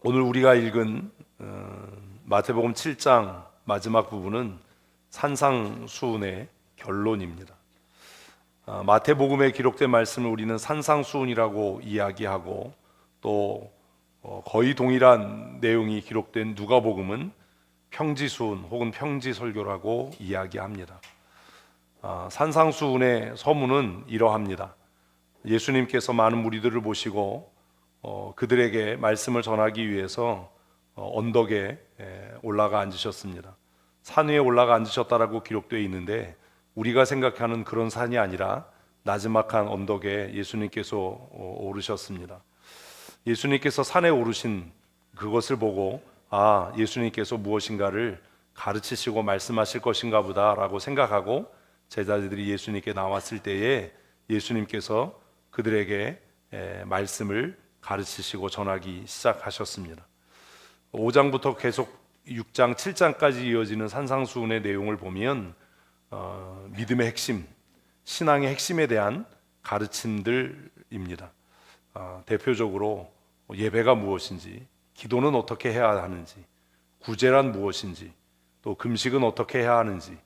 오늘 우리가 읽은 마태복음 7장 마지막 부분은 산상수훈의 결론입니다. 마태복음에 기록된 말씀을 우리는 산상수훈이라고 이야기하고 또 거의 동일한 내용이 기록된 누가복음은 평지수훈 혹은 평지설교라고 이야기합니다. 산상수훈의 서문은 이러합니다. 예수님께서 많은 무리들을 모시고 그들에게 말씀을 전하기 위해서 언덕에 올라가 앉으셨습니다. 산 위에 올라가 앉으셨다라고 기록되어 있는데 우리가 생각하는 그런 산이 아니라 나지막한 언덕에 예수님께서 오르셨습니다. 예수님께서 산에 오르신 그것을 보고 예수님께서 무엇인가를 가르치시고 말씀하실 것인가 보다라고 생각하고 제자들이 예수님께 나왔을 때에 예수님께서 그들에게 말씀을 가르치시고 전하기 시작하셨습니다. 5장부터 계속 6장, 7장까지 이어지는 산상수훈의 내용을 보면 믿음의 핵심, 신앙의 핵심에 대한 가르침들입니다. 대표적으로 예배가 무엇인지, 기도는 어떻게 해야 하는지, 구제란 무엇인지, 또 금식은 어떻게 해야 하는지,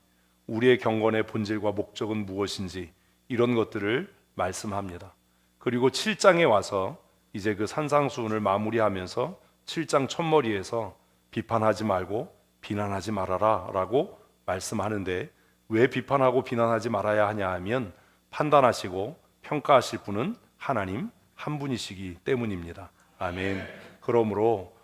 우리의 경건의 본질과 목적은 무엇인지 이런 것들을 말씀합니다. 그리고 7장에 와서 이제 그 산상수훈을 마무리하면서 7장 첫머리에서 비판하지 말고 비난하지 말아라 라고 말씀하는데 왜 비판하고 비난하지 말아야 하냐 하면 판단하시고 평가하실 분은 하나님 한 분이시기 때문입니다. 아멘. 그러므로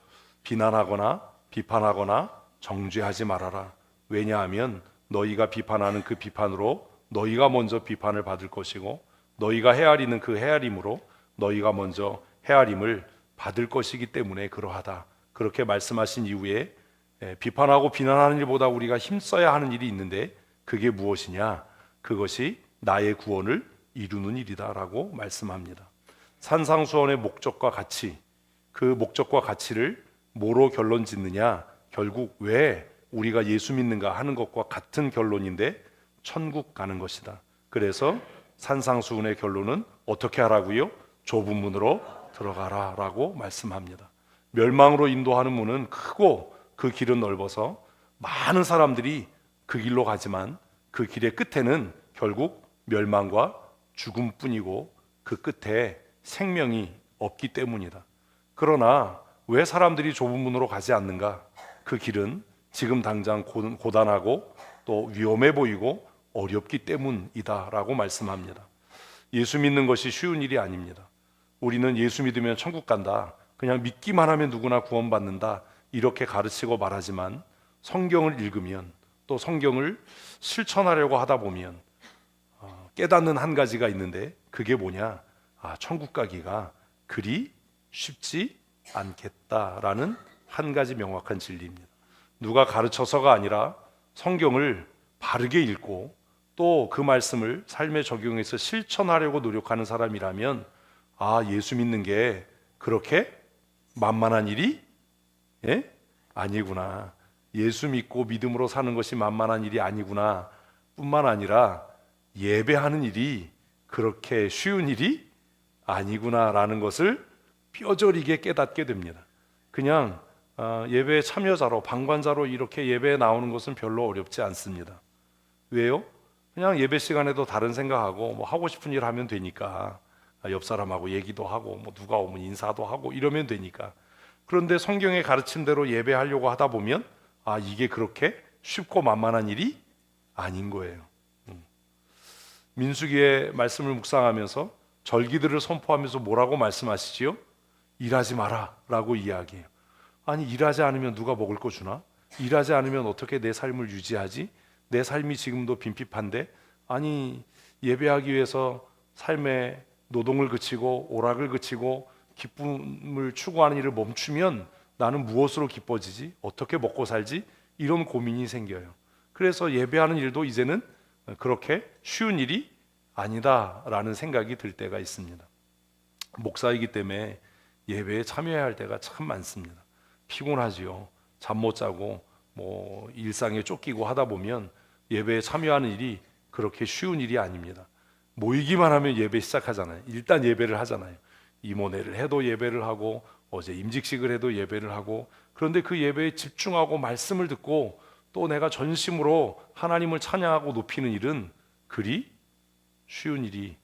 비난하거나 비판하거나 정죄하지 말아라. 왜냐하면 너희가 비판하는 그 비판으로 너희가 먼저 비판을 받을 것이고 너희가 헤아리는 그 헤아림으로 너희가 먼저 헤아림을 받을 것이기 때문에 그러하다. 그렇게 말씀하신 이후에 비판하고 비난하는 일보다 우리가 힘써야 하는 일이 있는데 그게 무엇이냐? 그것이 나의 구원을 이루는 일이다라고 말씀합니다. 산상수훈의 목적과 가치, 그 목적과 가치를 뭐로 결론 짓느냐? 결국 왜 우리가 예수 믿는가 하는 것과 같은 결론인데 천국 가는 것이다. 그래서 산상수훈의 결론은 어떻게 하라고요? 좁은 문으로 들어가라 라고 말씀합니다. 멸망으로 인도하는 문은 크고 그 길은 넓어서 많은 사람들이 그 길로 가지만 그 길의 끝에는 결국 멸망과 죽음뿐이고 그 끝에 생명이 없기 때문이다. 그러나 왜 사람들이 좁은 문으로 가지 않는가? 그 길은 지금 당장 고단하고 또 위험해 보이고 어렵기 때문이다 라고 말씀합니다. 예수 믿는 것이 쉬운 일이 아닙니다. 우리는 예수 믿으면 천국 간다, 그냥 믿기만 하면 누구나 구원받는다 이렇게 가르치고 말하지만 성경을 읽으면 또 성경을 실천하려고 하다 보면 깨닫는 한 가지가 있는데 그게 뭐냐? 천국 가기가 그리 쉽지 않겠다라는 한 가지 명확한 진리입니다. 누가 가르쳐서가 아니라 성경을 바르게 읽고 또 그 말씀을 삶에 적용해서 실천하려고 노력하는 사람이라면 예수 믿는 게 그렇게 만만한 일이 아니구나. 예수 믿고 믿음으로 사는 것이 만만한 일이 아니구나 뿐만 아니라 예배하는 일이 그렇게 쉬운 일이 아니구나라는 것을 뼈저리게 깨닫게 됩니다. 그냥 예배 참여자로 방관자로 이렇게 예배에 나오는 것은 별로 어렵지 않습니다. 왜요? 그냥 예배 시간에도 다른 생각하고 하고 싶은 일 하면 되니까 옆 사람하고 얘기도 하고 누가 오면 인사도 하고 이러면 되니까. 그런데 성경의 가르침대로 예배하려고 하다 보면 이게 그렇게 쉽고 만만한 일이 아닌 거예요. 민수기의 말씀을 묵상하면서 절기들을 선포하면서 뭐라고 말씀하시지요? 일하지 마라 라고 이야기해요. 아니 일하지 않으면 누가 먹을 거 주나? 일하지 않으면 어떻게 내 삶을 유지하지? 내 삶이 지금도 빈핍한데 아니 예배하기 위해서 삶의 노동을 그치고 오락을 그치고 기쁨을 추구하는 일을 멈추면 나는 무엇으로 기뻐지지? 어떻게 먹고 살지? 이런 고민이 생겨요. 그래서 예배하는 일도 이제는 그렇게 쉬운 일이 아니다라는 생각이 들 때가 있습니다. 목사이기 때문에 예배에 참여해야 할 때가 참 많습니다. 피곤하지요. 잠 못 자고 일상에 쫓기고 하다 보면 예배에 참여하는 일이 그렇게 쉬운 일이 아닙니다. 모이기만 하면 예배 시작하잖아요. 일단 예배를 하잖아요. 이모네를 해도 예배를 하고 어제 임직식을 해도 예배를 하고, 그런데 그 예배에 집중하고 말씀을 듣고 또 내가 전심으로 하나님을 찬양하고 높이는 일은 그리 쉬운 일이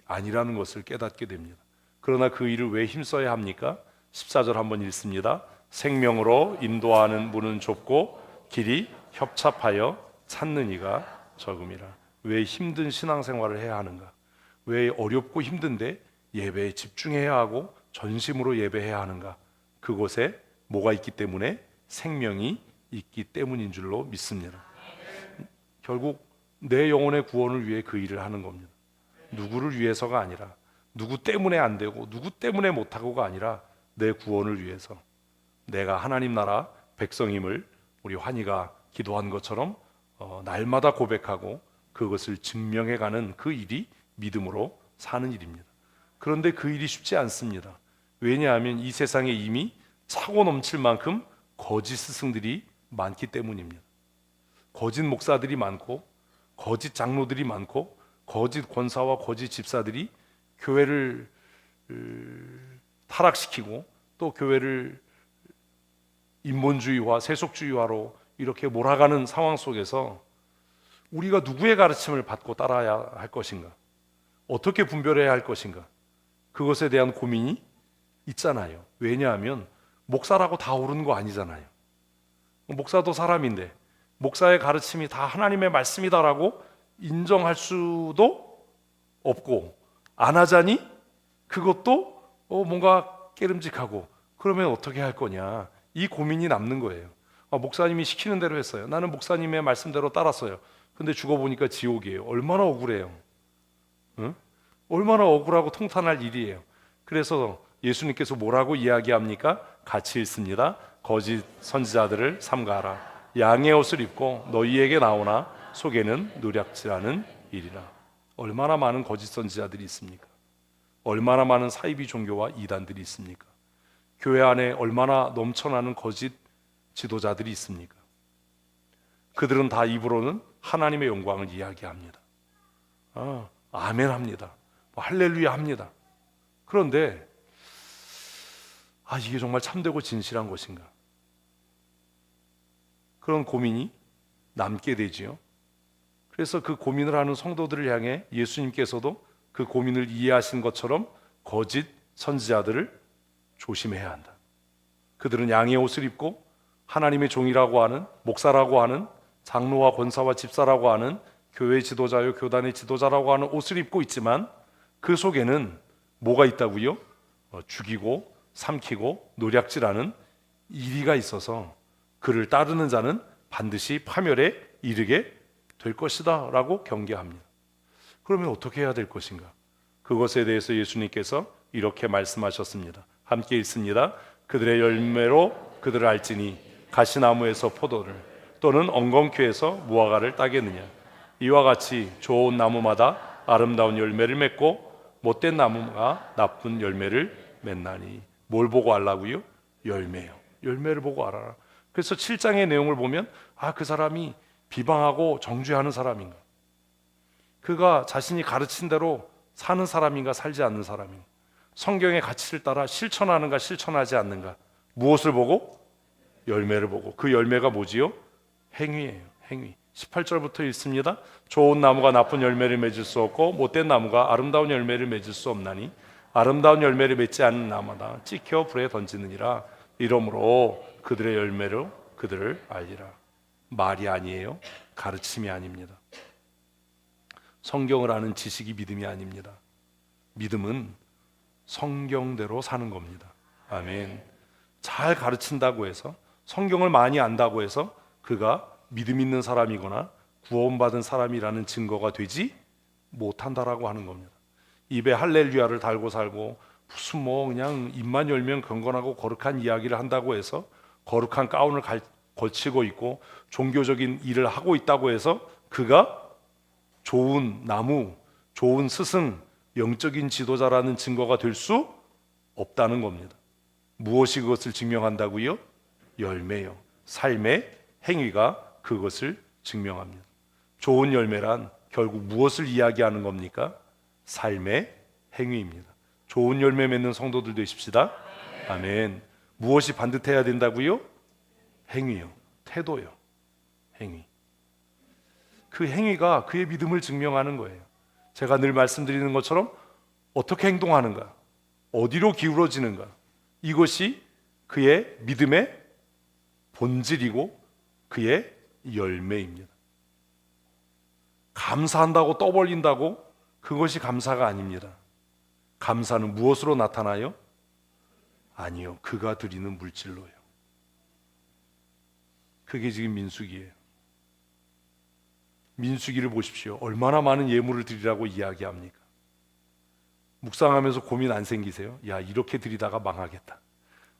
아니라는 것을 깨닫게 됩니다. 그러나 그 일을 왜 힘써야 합니까? 14절 한번 읽습니다. 생명으로 인도하는 문은 좁고 길이 협착하여 찾는 이가 적음이라. 왜 힘든 신앙생활을 해야 하는가? 왜 어렵고 힘든데 예배에 집중해야 하고 전심으로 예배해야 하는가? 그곳에 뭐가 있기 때문에? 생명이 있기 때문인 줄로 믿습니다. 결국 내 영혼의 구원을 위해 그 일을 하는 겁니다. 누구를 위해서가 아니라, 누구 때문에 안 되고 누구 때문에 못하고가 아니라 내 구원을 위해서, 내가 하나님 나라 백성임을 우리 환희가 기도한 것처럼 날마다 고백하고 그것을 증명해가는 그 일이 믿음으로 사는 일입니다. 그런데 그 일이 쉽지 않습니다. 왜냐하면 이 세상에 이미 차고 넘칠 만큼 거짓 스승들이 많기 때문입니다. 거짓 목사들이 많고 거짓 장로들이 많고 거짓 권사와 거짓 집사들이 교회를 타락시키고 또 교회를 인본주의와 세속주의화로 이렇게 몰아가는 상황 속에서 우리가 누구의 가르침을 받고 따라야 할 것인가? 어떻게 분별해야 할 것인가? 그것에 대한 고민이 있잖아요. 왜냐하면 목사라고 다 옳은 거 아니잖아요. 목사도 사람인데 목사의 가르침이 다 하나님의 말씀이다라고 인정할 수도 없고, 안 하자니 그것도 뭔가 깨름직하고, 그러면 어떻게 할 거냐, 이 고민이 남는 거예요. 목사님이 시키는 대로 했어요. 나는 목사님의 말씀대로 따랐어요. 근데 죽어보니까 지옥이에요. 얼마나 억울해요. 응? 얼마나 억울하고 통탄할 일이에요. 그래서 예수님께서 뭐라고 이야기합니까? 같이 읽습니다. 거짓 선지자들을 삼가하라. 양의 옷을 입고 너희에게 나오나 속에는 누략질하는 일이라. 얼마나 많은 거짓 선지자들이 있습니까? 얼마나 많은 사이비 종교와 이단들이 있습니까? 교회 안에 얼마나 넘쳐나는 거짓 지도자들이 있습니까? 그들은 다 입으로는 하나님의 영광을 이야기합니다. 아멘 합니다. 할렐루야 합니다. 그런데 이게 정말 참되고 진실한 것인가? 그런 고민이 남게 되지요. 그래서 그 고민을 하는 성도들을 향해 예수님께서도 그 고민을 이해하신 것처럼 거짓 선지자들을 조심해야 한다. 그들은 양의 옷을 입고 하나님의 종이라고 하는, 목사라고 하는, 장로와 권사와 집사라고 하는, 교회 지도자요 교단의 지도자라고 하는 옷을 입고 있지만 그 속에는 뭐가 있다고요? 죽이고 삼키고 노략질하는 이리가 있어서 그를 따르는 자는 반드시 파멸에 이르게 될 것이다 라고 경계합니다. 그러면 어떻게 해야 될 것인가? 그것에 대해서 예수님께서 이렇게 말씀하셨습니다. 함께 읽습니다. 그들의 열매로 그들을 알지니 가시나무에서 포도를 또는 엉겅퀴에서 무화과를 따겠느냐. 이와 같이 좋은 나무마다 아름다운 열매를 맺고 못된 나무가 나쁜 열매를 맺나니. 뭘 보고 알라고요? 열매요. 열매를 보고 알아라. 그래서 7장의 내용을 보면 그 사람이 비방하고 정죄하는 사람인가, 그가 자신이 가르친 대로 사는 사람인가 살지 않는 사람인가, 성경의 가치를 따라 실천하는가 실천하지 않는가, 무엇을 보고? 열매를 보고. 그 열매가 뭐지요? 행위예요. 행위. 18절부터 읽습니다. 좋은 나무가 나쁜 열매를 맺을 수 없고 못된 나무가 아름다운 열매를 맺을 수 없나니 아름다운 열매를 맺지 않는 나무마다 찍혀 불에 던지느니라. 이러므로 그들의 열매로 그들을 알리라. 말이 아니에요. 가르침이 아닙니다. 성경을 아는 지식이 믿음이 아닙니다. 믿음은 성경대로 사는 겁니다. 아멘. 잘 가르친다고 해서, 성경을 많이 안다고 해서 그가 믿음 있는 사람이거나 구원받은 사람이라는 증거가 되지 못한다라고 하는 겁니다. 입에 할렐루야를 달고 살고 무슨 그냥 입만 열면 경건하고 거룩한 이야기를 한다고 해서, 거룩한 가운을 걸치고 있고 종교적인 일을 하고 있다고 해서 그가 좋은 나무, 좋은 스승, 영적인 지도자라는 증거가 될 수 없다는 겁니다. 무엇이 그것을 증명한다고요? 열매요. 삶의 행위가 그것을 증명합니다. 좋은 열매란 결국 무엇을 이야기하는 겁니까? 삶의 행위입니다. 좋은 열매 맺는 성도들 되십시다. 아멘. 무엇이 반듯해야 된다고요? 행위요. 태도요. 행위. 그 행위가 그의 믿음을 증명하는 거예요. 제가 늘 말씀드리는 것처럼 어떻게 행동하는가, 어디로 기울어지는가, 이것이 그의 믿음의 본질이고 그의 열매입니다. 감사한다고 떠벌린다고 그것이 감사가 아닙니다. 감사는 무엇으로 나타나요? 아니요, 그가 드리는 물질로요. 그게 지금 민수기예요. 민수기를 보십시오. 얼마나 많은 예물을 드리라고 이야기합니까? 묵상하면서 고민 안 생기세요? 야, 이렇게 드리다가 망하겠다,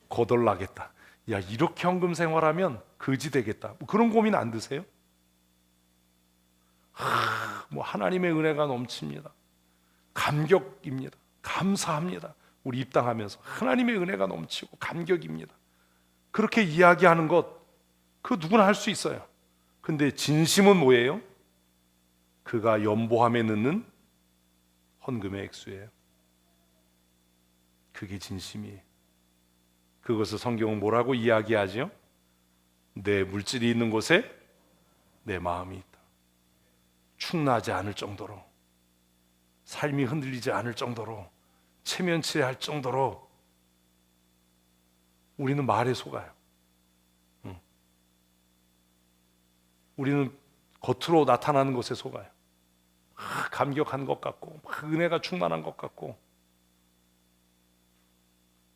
거덜나겠다, 야, 이렇게 헌금 생활하면 거지 되겠다, 그런 고민 안 드세요? 뭐 하나님의 은혜가 넘칩니다. 감격입니다. 감사합니다. 우리 입당하면서 하나님의 은혜가 넘치고 감격입니다. 그렇게 이야기하는 것, 그 누구나 할 수 있어요. 근데 진심은 뭐예요? 그가 연보함에 넣는 헌금의 액수예요. 그게 진심이에요. 그것을 성경은 뭐라고 이야기하죠? 내 물질이 있는 곳에 내 마음이 있다. 축나지 않을 정도로, 삶이 흔들리지 않을 정도로, 체면치레할 정도로 우리는 말에 속아요. 우리는 겉으로 나타나는 것에 속아요. 감격한 것 같고, 은혜가 충만한 것 같고.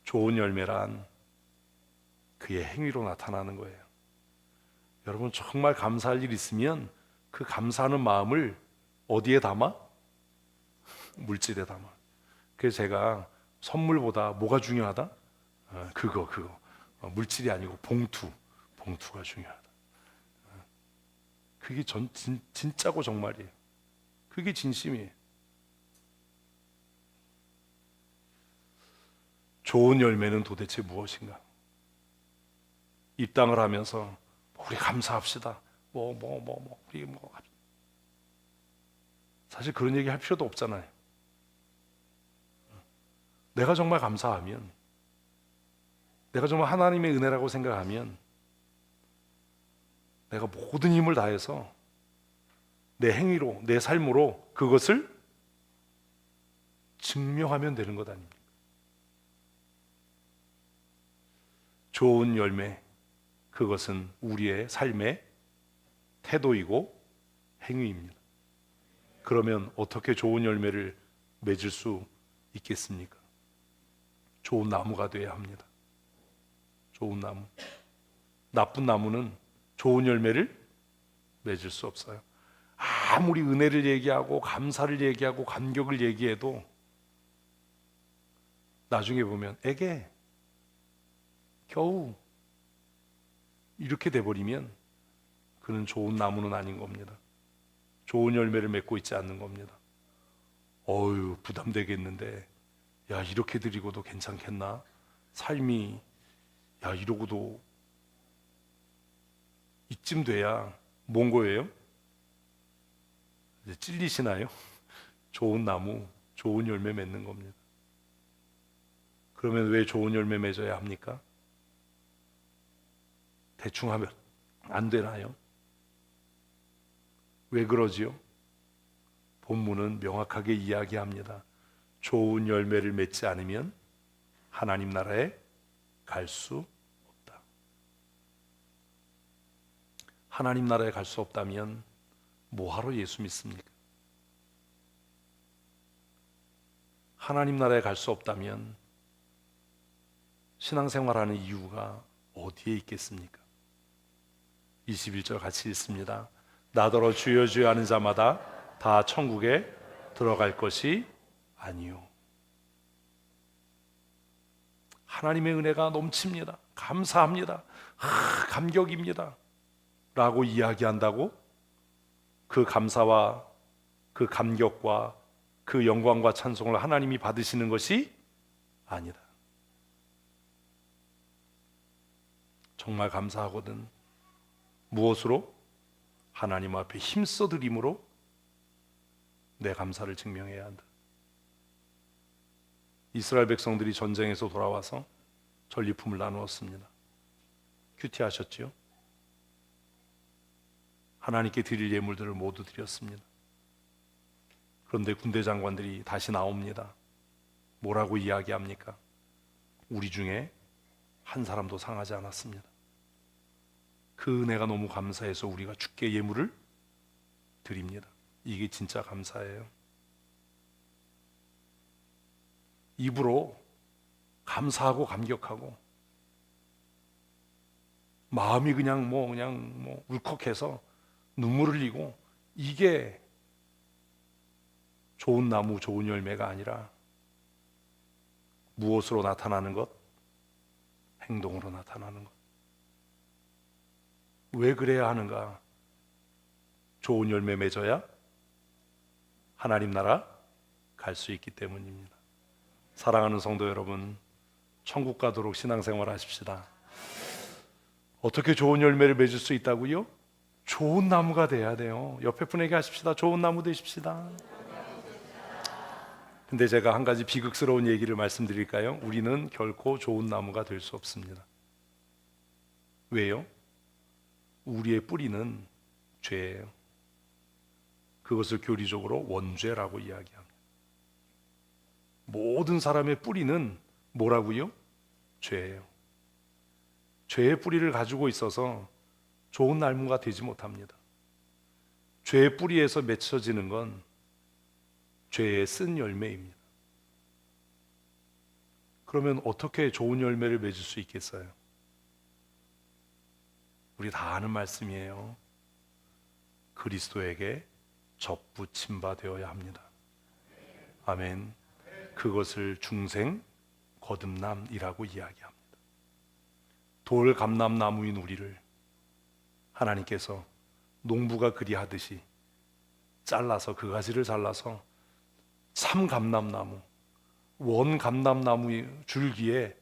좋은 열매란 그의 행위로 나타나는 거예요. 여러분, 정말 감사할 일 있으면 그 감사하는 마음을 어디에 담아? 물질에 담아. 그래서 제가 선물보다 뭐가 중요하다? 그거 물질이 아니고 봉투가 중요하다. 그게 진짜고 정말이에요. 그게 진심이에요. 좋은 열매는 도대체 무엇인가? 입당을 하면서 우리 감사합시다. 우리 사실 그런 얘기 할 필요도 없잖아요. 내가 정말 감사하면, 내가 정말 하나님의 은혜라고 생각하면 내가 모든 힘을 다해서 내 행위로, 내 삶으로 그것을 증명하면 되는 것 아닙니까? 좋은 열매, 그것은 우리의 삶의 태도이고 행위입니다. 그러면 어떻게 좋은 열매를 맺을 수 있겠습니까? 좋은 나무가 되어야 합니다. 좋은 나무. 나쁜 나무는 좋은 열매를 맺을 수 없어요. 아무리 은혜를 얘기하고 감사를 얘기하고 감격을 얘기해도 나중에 보면 에게 겨우 이렇게 돼버리면 그는 좋은 나무는 아닌 겁니다. 좋은 열매를 맺고 있지 않는 겁니다. 어휴, 부담되겠는데, 야, 이렇게 드리고도 괜찮겠나? 삶이, 야, 이러고도 이쯤 돼야 뭔 거예요? 이제 찔리시나요? 좋은 나무, 좋은 열매 맺는 겁니다. 그러면 왜 좋은 열매 맺어야 합니까? 대충 하면 안 되나요? 왜 그러지요? 본문은 명확하게 이야기합니다. 좋은 열매를 맺지 않으면 하나님 나라에 갈 수 없다. 하나님 나라에 갈 수 없다면 뭐하러 예수 믿습니까? 하나님 나라에 갈 수 없다면 신앙생활하는 이유가 어디에 있겠습니까? 21절 같이 읽습니다. 나더러 주여 주여 하는 자마다 다 천국에 들어갈 것이 아니요. 하나님의 은혜가 넘칩니다. 감사합니다. 감격입니다. 라고 이야기한다고 그 감사와 그 감격과 그 영광과 찬송을 하나님이 받으시는 것이 아니다. 정말 감사하거든. 무엇으로? 하나님 앞에 힘써 드림으로 내 감사를 증명해야 한다. 이스라엘 백성들이 전쟁에서 돌아와서 전리품을 나누었습니다. 큐티하셨지요? 하나님께 드릴 예물들을 모두 드렸습니다. 그런데 군대 장관들이 다시 나옵니다. 뭐라고 이야기합니까? 우리 중에 한 사람도 상하지 않았습니다. 그 은혜가 너무 감사해서 우리가 주께 예물을 드립니다. 이게 진짜 감사해요. 입으로 감사하고 감격하고 마음이 그냥 울컥해서 눈물 흘리고, 이게 좋은 나무 좋은 열매가 아니라 무엇으로 나타나는 것? 행동으로 나타나는 것. 왜 그래야 하는가? 좋은 열매 맺어야 하나님 나라 갈 수 있기 때문입니다. 사랑하는 성도 여러분, 천국 가도록 신앙생활 하십시다. 어떻게 좋은 열매를 맺을 수 있다고요? 좋은 나무가 돼야 돼요. 옆에 분에게 하십시다. 좋은 나무 되십시다. 근데 제가 한 가지 비극스러운 얘기를 말씀드릴까요? 우리는 결코 좋은 나무가 될 수 없습니다. 왜요? 우리의 뿌리는 죄예요. 그것을 교리적으로 원죄라고 이야기합니다. 모든 사람의 뿌리는 뭐라고요? 죄예요. 죄의 뿌리를 가지고 있어서 좋은 나무가 되지 못합니다. 죄의 뿌리에서 맺혀지는 건 죄의 쓴 열매입니다. 그러면 어떻게 좋은 열매를 맺을 수 있겠어요? 우리 다 아는 말씀이에요. 그리스도에게 접붙임 바 되어야 합니다. 아멘. 그것을 중생 거듭남이라고 이야기합니다. 돌 감람나무인 우리를 하나님께서 농부가 그리하듯이 잘라서, 그 가지를 잘라서 참 감람나무, 원 감람나무 줄기에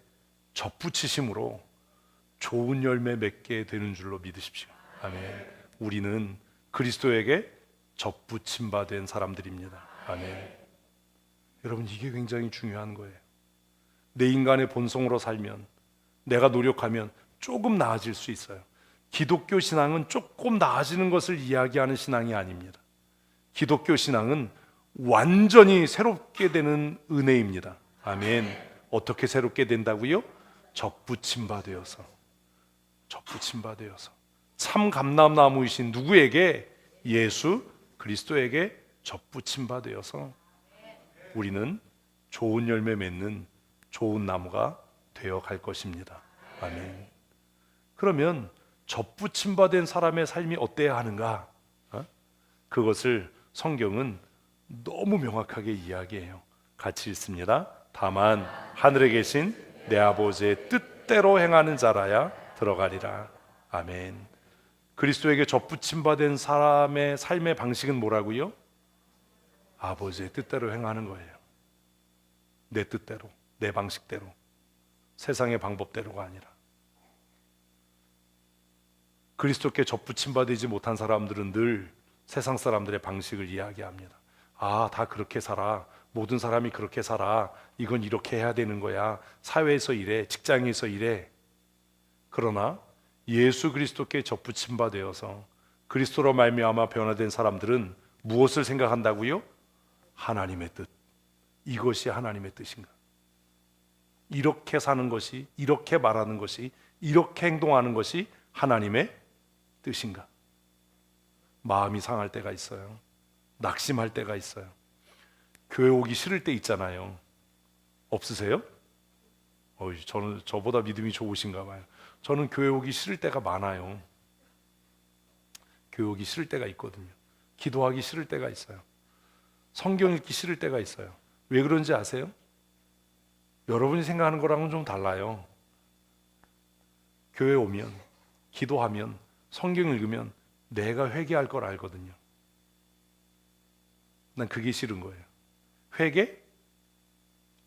접붙이심으로 좋은 열매 맺게 되는 줄로 믿으십시오. 아멘. 우리는 그리스도에게 접붙임 바 된 사람들입니다. 아멘. 여러분, 이게 굉장히 중요한 거예요. 내 인간의 본성으로 살면, 내가 노력하면 조금 나아질 수 있어요. 기독교 신앙은 조금 나아지는 것을 이야기하는 신앙이 아닙니다. 기독교 신앙은 완전히 새롭게 되는 은혜입니다. 아멘. 어떻게 새롭게 된다고요? 접붙임 바 되어서, 접붙임 바 되어서 참 감람나무이신 누구에게? 예수 그리스도에게 접붙임 바 되어서 우리는 좋은 열매 맺는 좋은 나무가 되어 갈 것입니다. 아멘. 그러면 접붙임 바 된 사람의 삶이 어때야 하는가? 그것을 성경은 너무 명확하게 이야기해요. 같이 읽습니다. 다만 하늘에 계신 내 아버지의 뜻대로 행하는 자라야 들어가리라. 아멘. 그리스도에게 접붙임 바 된 사람의 삶의 방식은 뭐라고요? 아버지의 뜻대로 행하는 거예요. 내 뜻대로, 내 방식대로, 세상의 방법대로가 아니라. 그리스도께 접붙임 받지 못한 사람들은 늘 세상 사람들의 방식을 이야기합니다. 아, 다 그렇게 살아. 모든 사람이 그렇게 살아. 이건 이렇게 해야 되는 거야. 사회에서 이래, 직장에서 이래. 그러나 예수 그리스도께 접붙임 바 되어서 그리스도로 말미암아 변화된 사람들은 무엇을 생각한다고요? 하나님의 뜻. 이것이 하나님의 뜻인가? 이렇게 사는 것이, 이렇게 말하는 것이, 이렇게 행동하는 것이 하나님의 뜻인가? 마음이 상할 때가 있어요. 낙심할 때가 있어요. 교회 오기 싫을 때 있잖아요. 없으세요? 저는 저보다 믿음이 좋으신가 봐요. 저는 교회 오기 싫을 때가 많아요. 교회 오기 싫을 때가 있거든요. 기도하기 싫을 때가 있어요. 성경 읽기 싫을 때가 있어요. 왜 그런지 아세요? 여러분이 생각하는 거랑은 좀 달라요. 교회 오면, 기도하면, 성경 읽으면 내가 회개할 걸 알거든요. 난 그게 싫은 거예요. 회개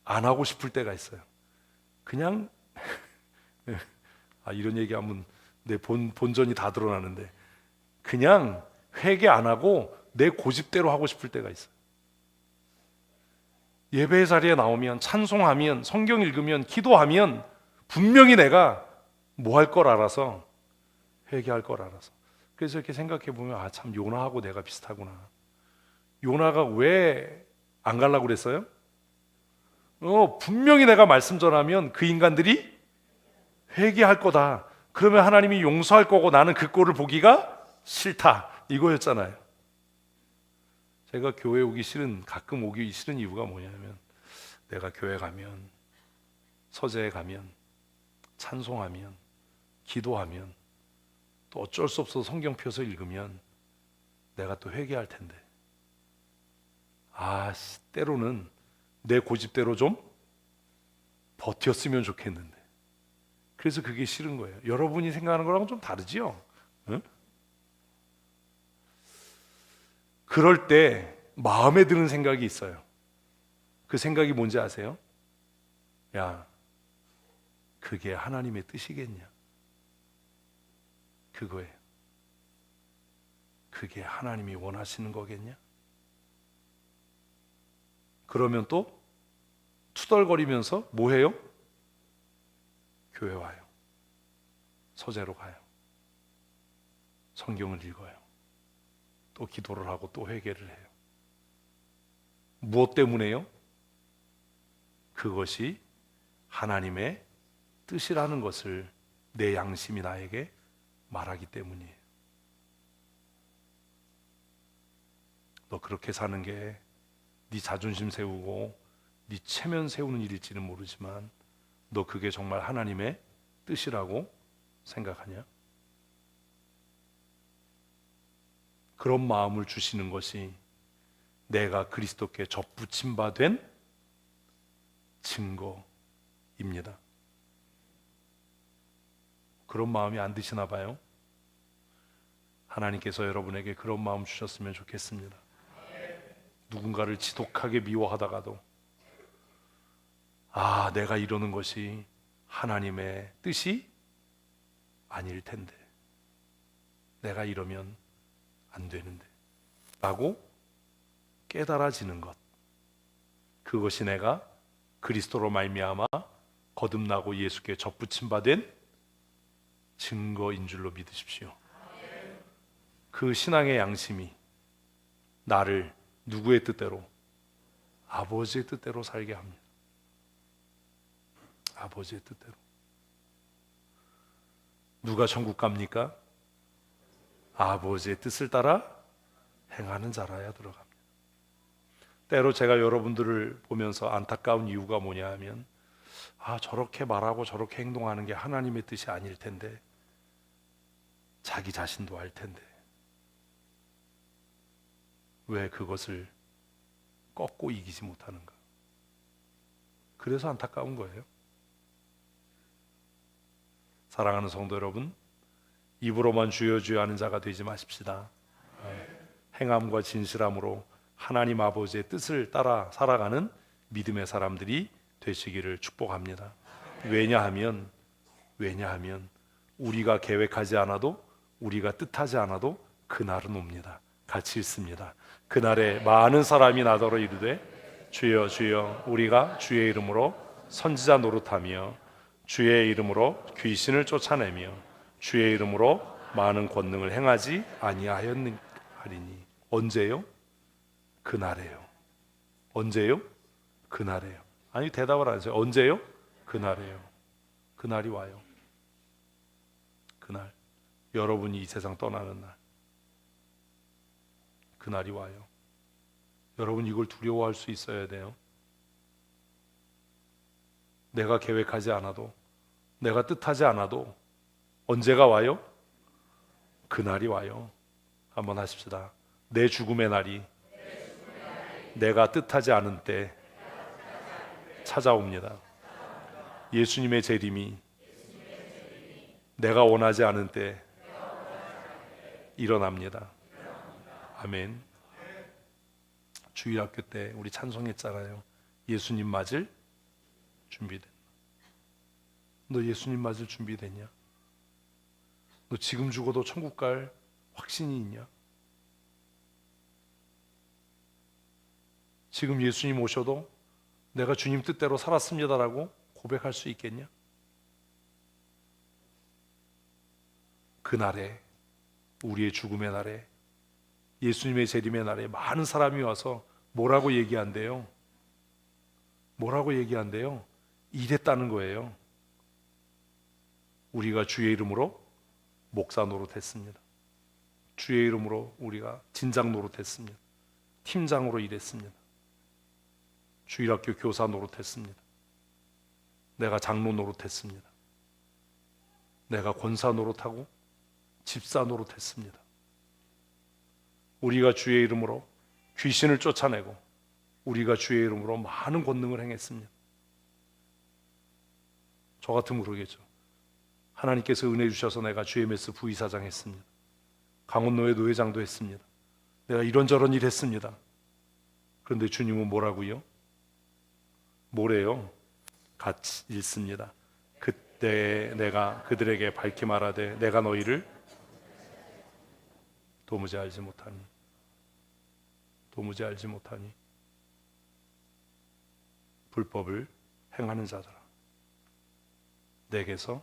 안 하고 싶을 때가 있어요. 그냥 이런 얘기하면 내 본전이 다 드러나는데, 그냥 회개 안 하고 내 고집대로 하고 싶을 때가 있어요. 예배 자리에 나오면, 찬송하면, 성경 읽으면, 기도하면 분명히 내가 뭐 할 걸 알아서, 회개할 걸 알아서. 그래서 이렇게 생각해 보면 아, 참 요나하고 내가 비슷하구나. 요나가 왜 안 가려고 그랬어요? 분명히 내가 말씀 전하면 그 인간들이 회개할 거다. 그러면 하나님이 용서할 거고 나는 그 꼴을 보기가 싫다. 이거였잖아요. 제가 교회 오기 싫은, 가끔 오기 싫은 이유가 뭐냐면 내가 교회 가면, 서재에 가면, 찬송하면, 기도하면, 또 어쩔 수 없어서 성경 펴서 읽으면 내가 또 회개할 텐데, 때로는 내 고집대로 좀 버텼으면 좋겠는데, 그래서 그게 싫은 거예요. 여러분이 생각하는 거랑은 좀 다르지요? 응? 그럴 때 마음에 드는 생각이 있어요. 그 생각이 뭔지 아세요? 야, 그게 하나님의 뜻이겠냐? 그거예요. 그게 하나님이 원하시는 거겠냐? 그러면 또 투덜거리면서 뭐 해요? 교회 와요. 서재로 가요. 성경을 읽어요. 또 기도를 하고 또 회개를 해요. 무엇 때문에요? 그것이 하나님의 뜻이라는 것을 내 양심이 나에게 말하기 때문이에요. 너 그렇게 사는 게 네 자존심 세우고 네 체면 세우는 일일지는 모르지만 너 그게 정말 하나님의 뜻이라고 생각하냐? 그런 마음을 주시는 것이 내가 그리스도께 접붙임 바 된 증거입니다. 그런 마음이 안 드시나 봐요. 하나님께서 여러분에게 그런 마음 주셨으면 좋겠습니다. 누군가를 지독하게 미워하다가도 내가 이러는 것이 하나님의 뜻이 아닐 텐데, 내가 이러면 안 되는데 라고 깨달아지는 것, 그것이 내가 그리스도로 말미암아 거듭나고 예수께 접붙임 바 된 증거인 줄로 믿으십시오. 그 신앙의 양심이 나를 누구의 뜻대로? 아버지의 뜻대로 살게 합니다. 아버지의 뜻대로. 누가 천국 갑니까? 아버지의 뜻을 따라 행하는 자라야 들어갑니다. 때로 제가 여러분들을 보면서 안타까운 이유가 뭐냐 하면 저렇게 말하고 저렇게 행동하는 게 하나님의 뜻이 아닐 텐데, 자기 자신도 알 텐데 왜 그것을 꺾고 이기지 못하는가? 그래서 안타까운 거예요. 사랑하는 성도 여러분, 입으로만 주여 주여 하는 자가 되지 마십시다. 행함과 진실함으로 하나님 아버지의 뜻을 따라 살아가는 믿음의 사람들이 되시기를 축복합니다. 왜냐하면 우리가 계획하지 않아도, 우리가 뜻하지 않아도 그날은 옵니다. 같이 읽습니다. 그날에 많은 사람이 나더러 이르되 주여 주여 우리가 주의 이름으로 선지자 노릇하며 주의 이름으로 귀신을 쫓아내며 주의 이름으로 많은 권능을 행하지 아니하였느니니. 언제요? 그날에요. 언제요? 그날에요. 아니, 대답을 안 했어요. 언제요? 그날에요. 그날이 와요. 그날, 여러분이 이 세상 떠나는 날, 그날이 와요. 여러분 이걸 두려워할 수 있어야 돼요. 내가 계획하지 않아도, 내가 뜻하지 않아도 언제가 와요? 그날이 와요. 한번 하십시다. 내 죽음의 날이 내가 뜻하지 않은 때 찾아옵니다. 예수님의 재림이 내가 원하지 않은 때 일어납니다. 아멘. 주일학교 때 우리 찬송했잖아요. 예수님 맞을 준비된. 너 예수님 맞을 준비됐냐? 너 지금 죽어도 천국 갈 확신이 있냐? 지금 예수님 오셔도 내가 주님 뜻대로 살았습니다라고 고백할 수 있겠냐? 그날에, 우리의 죽음의 날에, 예수님의 재림의 날에 많은 사람이 와서 뭐라고 얘기한대요? 뭐라고 얘기한대요? 이랬다는 거예요. 우리가 주의 이름으로 목사 노릇했습니다. 주의 이름으로 우리가 진장 노릇했습니다. 팀장으로 일했습니다. 주일학교 교사 노릇했습니다. 내가 장로 노릇했습니다. 내가 권사 노릇하고 집사 노릇했습니다. 우리가 주의 이름으로 귀신을 쫓아내고 우리가 주의 이름으로 많은 권능을 행했습니다. 저 같으면 그러겠죠. 하나님께서 은혜 주셔서 내가 GMS 부이사장 했습니다. 강원노회 노회장도 했습니다. 내가 이런저런 일 했습니다. 그런데 주님은 뭐라고요? 뭐래요? 같이 읽습니다. 그때 내가 그들에게 밝히 말하되 내가 너희를 도무지 알지 못하니 불법을 행하는 자들아 내게서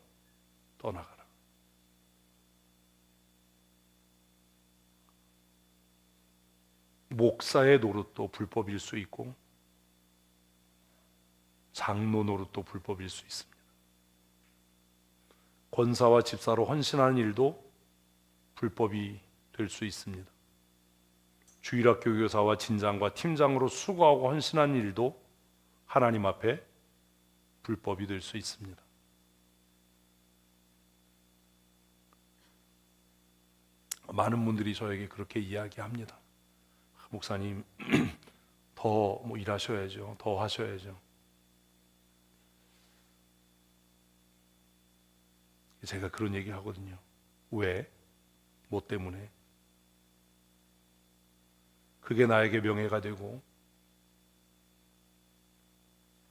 떠나가라. 목사의 노릇도 불법일 수 있고 장로 노릇도 불법일 수 있습니다. 권사와 집사로 헌신하는 일도 불법이 될 수 있습니다. 주일학교 교사와 진장과 팀장으로 수고하고 헌신하는 일도 하나님 앞에 불법이 될 수 있습니다. 많은 분들이 저에게 그렇게 이야기합니다. 목사님, 더 일하셔야죠. 더 하셔야죠. 제가 그런 얘기 하거든요. 왜? 뭐 때문에? 그게 나에게 명예가 되고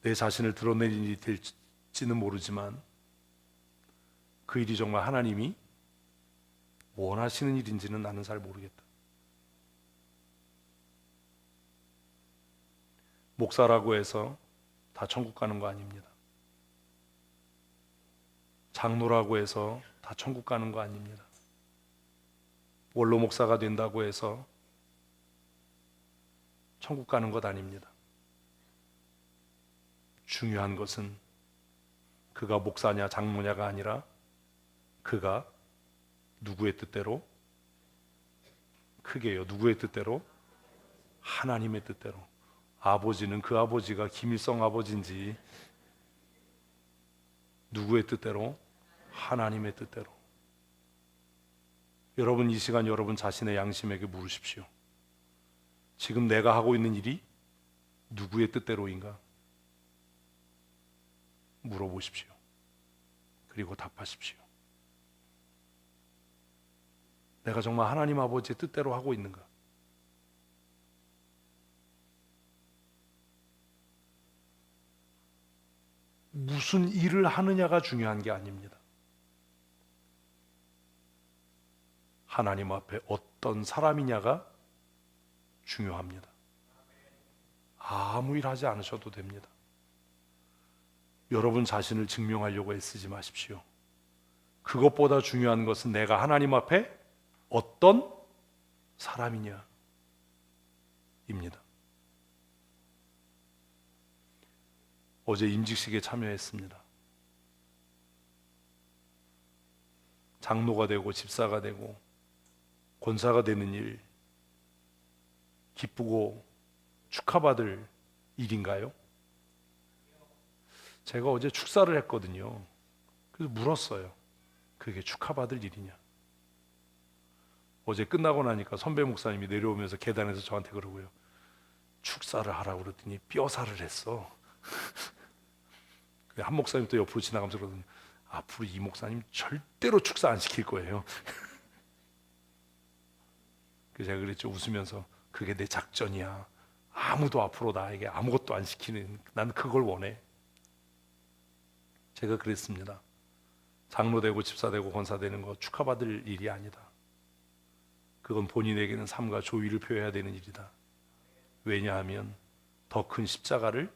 내 자신을 드러내는 일이 될지는 모르지만 그 일이 정말 하나님이 원하시는 일인지는 나는 잘 모르겠다. 목사라고 해서 다 천국 가는 거 아닙니다. 장로라고 해서 다 천국 가는 거 아닙니다. 원로 목사가 된다고 해서 천국 가는 것 아닙니다. 중요한 것은 그가 목사냐 장로냐가 아니라 그가 누구의 뜻대로, 크게요, 누구의 뜻대로? 하나님의 뜻대로. 아버지는 그 아버지가 김일성 아버지인지 누구의 뜻대로? 하나님의 뜻대로. 여러분, 이 시간 여러분 자신의 양심에게 물으십시오. 지금 내가 하고 있는 일이 누구의 뜻대로인가? 물어보십시오. 그리고 답하십시오. 내가 정말 하나님 아버지의 뜻대로 하고 있는가? 무슨 일을 하느냐가 중요한 게 아닙니다. 하나님 앞에 어떤 사람이냐가 중요합니다. 아무 일 하지 않으셔도 됩니다. 여러분 자신을 증명하려고 애쓰지 마십시오. 그것보다 중요한 것은 내가 하나님 앞에 어떤 사람이냐 입니다. 어제 임직식에 참여했습니다. 장로가 되고 집사가 되고 권사가 되는 일, 기쁘고 축하받을 일인가요? 제가 어제 축사를 했거든요. 그래서 물었어요. 그게 축하받을 일이냐? 어제 끝나고 나니까 선배 목사님이 내려오면서 계단에서 저한테 그러고요. 축사를 하라고 그랬더니 뼈살을 했어. 한 목사님 또 옆으로 지나가면서 그러더니 앞으로 이 목사님 절대로 축사 안 시킬 거예요. 그래서 제가 그랬죠. 웃으면서 그게 내 작전이야. 아무도 앞으로 나에게 아무것도 안 시키는, 난 그걸 원해. 제가 그랬습니다. 장로 되고 집사 되고 권사 되는 거 축하받을 일이 아니다. 그건 본인에게는 삶과 조의를 표해야 되는 일이다. 왜냐하면 더 큰 십자가를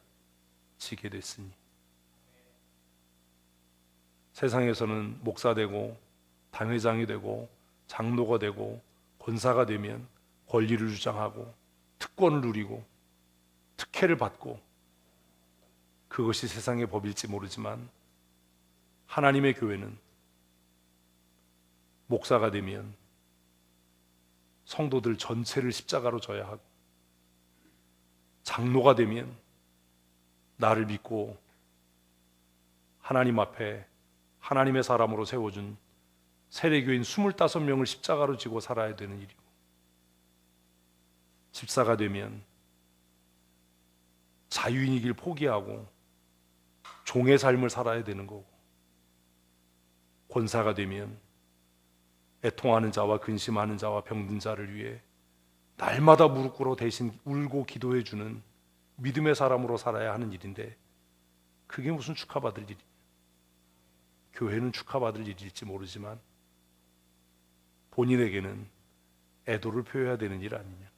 지게 됐으니. 세상에서는 목사 되고 당회장이 되고 장로가 되고 권사가 되면 권리를 주장하고 특권을 누리고 특혜를 받고, 그것이 세상의 법일지 모르지만 하나님의 교회는 목사가 되면 성도들 전체를 십자가로 져야 하고, 장로가 되면 나를 믿고 하나님 앞에 하나님의 사람으로 세워준 세례교인 25명을 십자가로 지고 살아야 되는 일이고, 집사가 되면 자유인이길 포기하고 종의 삶을 살아야 되는 거고, 권사가 되면 애통하는 자와 근심하는 자와 병든 자를 위해 날마다 무릎 꿇어 대신 울고 기도해 주는 믿음의 사람으로 살아야 하는 일인데, 그게 무슨 축하받을 일이냐? 교회는 축하받을 일일지 모르지만 본인에게는 애도를 표해야 되는 일 아니냐?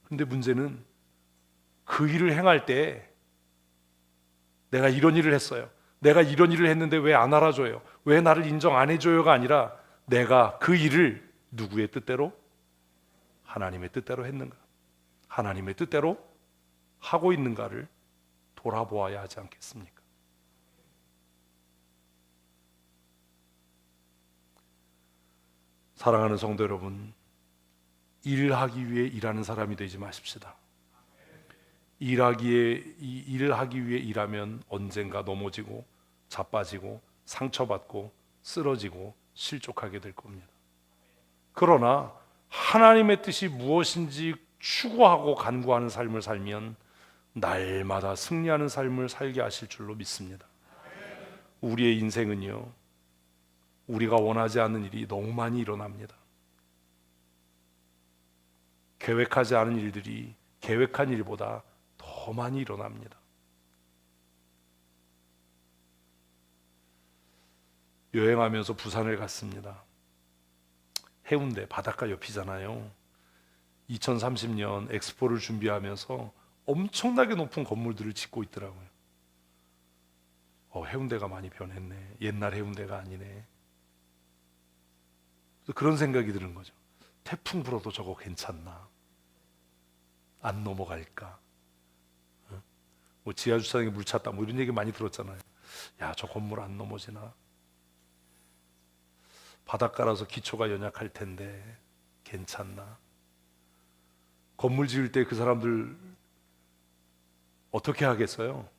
근데 문제는 그 일을 행할 때 내가 이런 일을 했어요, 내가 이런 일을 했는데 왜 안 알아줘요, 왜 나를 인정 안 해줘요가 아니라, 내가 그 일을 누구의 뜻대로? 하나님의 뜻대로 했는가, 하나님의 뜻대로 하고 있는가를 돌아보아야 하지 않겠습니까? 사랑하는 성도 여러분, 일을 하기 위해 일하는 사람이 되지 마십시다. 일을 하기 위해 일하면 언젠가 넘어지고 자빠지고 상처받고 쓰러지고 실족하게 될 겁니다. 그러나 하나님의 뜻이 무엇인지 추구하고 간구하는 삶을 살면 날마다 승리하는 삶을 살게 하실 줄로 믿습니다. 우리의 인생은요, 우리가 원하지 않는 일이 너무 많이 일어납니다. 계획하지 않은 일들이 계획한 일보다 더 많이 일어납니다. 여행하면서 부산을 갔습니다. 해운대 바닷가 옆이잖아요. 2030년 엑스포를 준비하면서 엄청나게 높은 건물들을 짓고 있더라고요. 해운대가 많이 변했네. 옛날 해운대가 아니네. 그런 생각이 드는 거죠. 태풍 불어도 저거 괜찮나? 안 넘어갈까? 뭐 지하 주차장에 물 찼다, 뭐 이런 얘기 많이 들었잖아요. 야, 저 건물 안 넘어지나? 바닷가라서 기초가 연약할 텐데 괜찮나? 건물 지을 때 그 사람들 어떻게 하겠어요?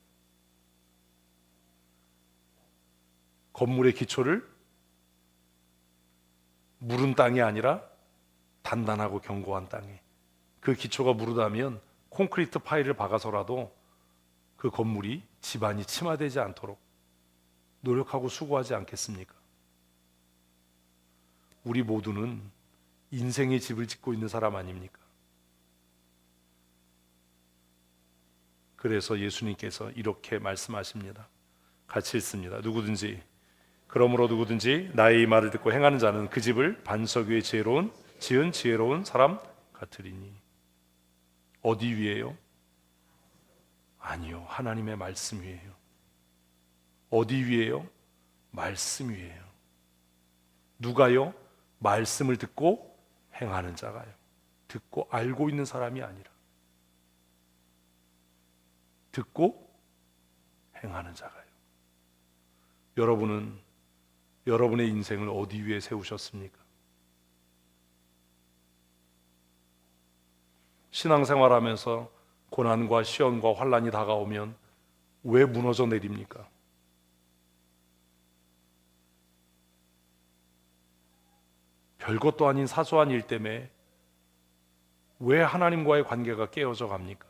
건물의 기초를 무른 땅이 아니라 단단하고 견고한 땅에, 그 기초가 무르다면 콘크리트 파일을 박아서라도 그 건물이 집안이 침하되지 않도록 노력하고 수고하지 않겠습니까? 우리 모두는 인생의 집을 짓고 있는 사람 아닙니까? 그래서 예수님께서 이렇게 말씀하십니다. 같이 읽습니다. 그러므로 누구든지 나의 이 말을 듣고 행하는 자는 그 집을 반석 위에 지은 지혜로운 사람 같으리니. 어디 위에요? 아니요, 하나님의 말씀 위에요. 어디 위에요? 말씀 위에요. 누가요? 말씀을 듣고 행하는 자가요. 듣고 알고 있는 사람이 아니라 듣고 행하는 자가요. 여러분은 여러분의 인생을 어디 위에 세우셨습니까? 신앙생활하면서 고난과 시험과 환난이 다가오면 왜 무너져 내립니까? 별것도 아닌 사소한 일 때문에 왜 하나님과의 관계가 깨어져 갑니까?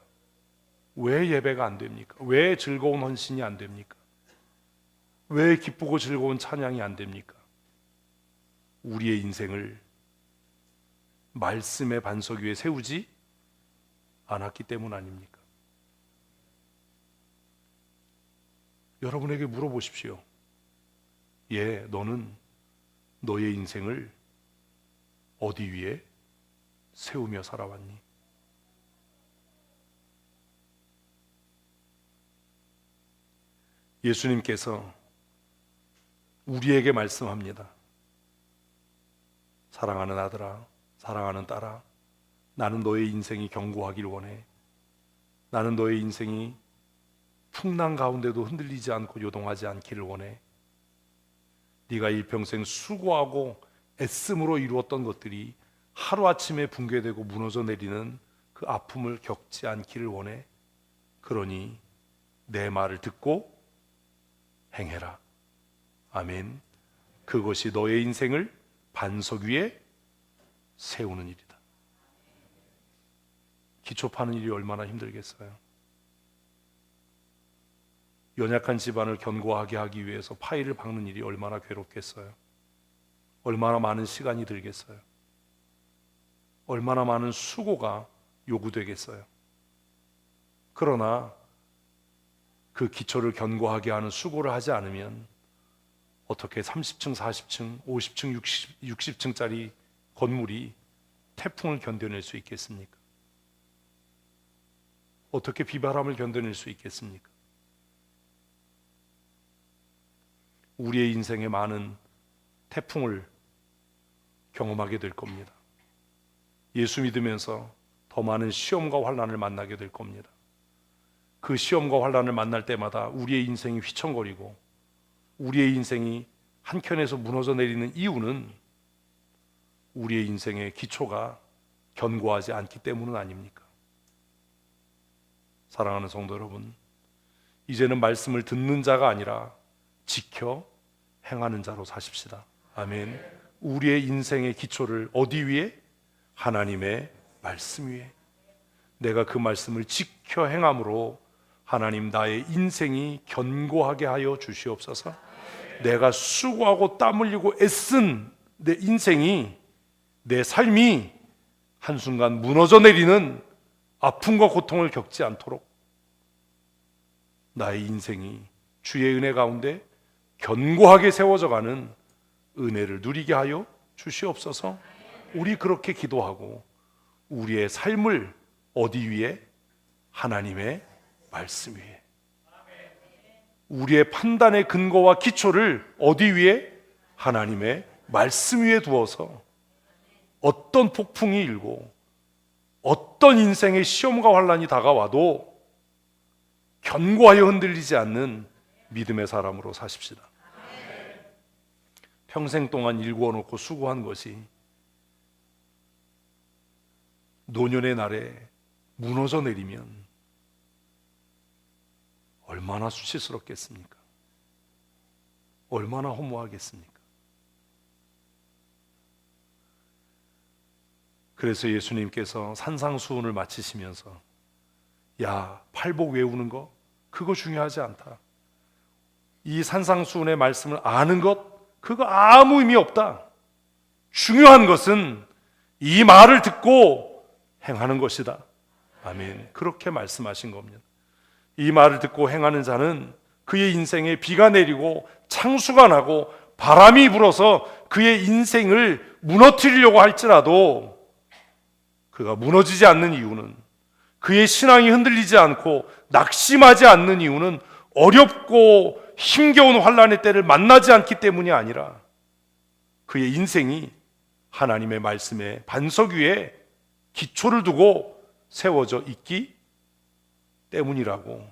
왜 예배가 안 됩니까? 왜 즐거운 헌신이 안 됩니까? 왜 기쁘고 즐거운 찬양이 안 됩니까? 우리의 인생을 말씀의 반석 위에 세우지 않았기 때문 아닙니까? 여러분에게 물어보십시오. 너는 너의 인생을 어디 위에 세우며 살아왔니? 예수님께서 우리에게 말씀합니다. 사랑하는 아들아, 사랑하는 딸아, 나는 너의 인생이 견고하길 원해. 나는 너의 인생이 풍랑 가운데도 흔들리지 않고 요동하지 않기를 원해. 네가 일평생 수고하고 애씀으로 이루었던 것들이 하루아침에 붕괴되고 무너져 내리는 그 아픔을 겪지 않기를 원해. 그러니 내 말을 듣고 행해라. 아멘. 그것이 너의 인생을 반석 위에 세우는 일이다. 기초 파는 일이 얼마나 힘들겠어요. 연약한 집안을 견고하게 하기 위해서 파이를 박는 일이 얼마나 괴롭겠어요. 얼마나 많은 시간이 들겠어요. 얼마나 많은 수고가 요구되겠어요. 그러나 그 기초를 견고하게 하는 수고를 하지 않으면 어떻게 30층, 40층, 50층, 60층짜리 건물이 태풍을 견뎌낼 수 있겠습니까? 어떻게 비바람을 견뎌낼 수 있겠습니까? 우리의 인생에 많은 태풍을 경험하게 될 겁니다. 예수 믿으면서 더 많은 시험과 환난을 만나게 될 겁니다. 그 시험과 환난을 만날 때마다 우리의 인생이 휘청거리고 우리의 인생이 한켠에서 무너져 내리는 이유는 우리의 인생의 기초가 견고하지 않기 때문은 아닙니까? 사랑하는 성도 여러분, 이제는 말씀을 듣는 자가 아니라 지켜 행하는 자로 사십시다. 아멘. 우리의 인생의 기초를 어디 위에? 하나님의 말씀 위에. 내가 그 말씀을 지켜 행함으로 하나님 나의 인생이 견고하게 하여 주시옵소서. 내가 수고하고 땀 흘리고 애쓴 내 인생이, 내 삶이 한순간 무너져 내리는 아픔과 고통을 겪지 않도록 나의 인생이 주의 은혜 가운데 견고하게 세워져가는 은혜를 누리게 하여 주시옵소서. 우리 그렇게 기도하고 우리의 삶을 어디 위에? 하나님의 말씀 위에. 우리의 판단의 근거와 기초를 어디 위에? 하나님의 말씀 위에 두어서 어떤 폭풍이 일고 어떤 인생의 시험과 환난이 다가와도 견고하여 흔들리지 않는 믿음의 사람으로 사십시다. 평생 동안 일구어 놓고 수고한 것이 노년의 날에 무너져 내리면 얼마나 수치스럽겠습니까? 얼마나 허무하겠습니까? 그래서 예수님께서 산상수훈을 마치시면서 야, 팔복 외우는 거 그거 중요하지 않다. 이 산상수훈의 말씀을 아는 것 그거 아무 의미 없다. 중요한 것은 이 말을 듣고 행하는 것이다. 아멘. 그렇게 말씀하신 겁니다. 이 말을 듣고 행하는 자는 그의 인생에 비가 내리고 창수가 나고 바람이 불어서 그의 인생을 무너뜨리려고 할지라도 그가 무너지지 않는 이유는, 그의 신앙이 흔들리지 않고 낙심하지 않는 이유는 어렵고 힘겨운 환난의 때를 만나지 않기 때문이 아니라 그의 인생이 하나님의 말씀에 반석 위에 기초를 두고 세워져 있기 때문이라고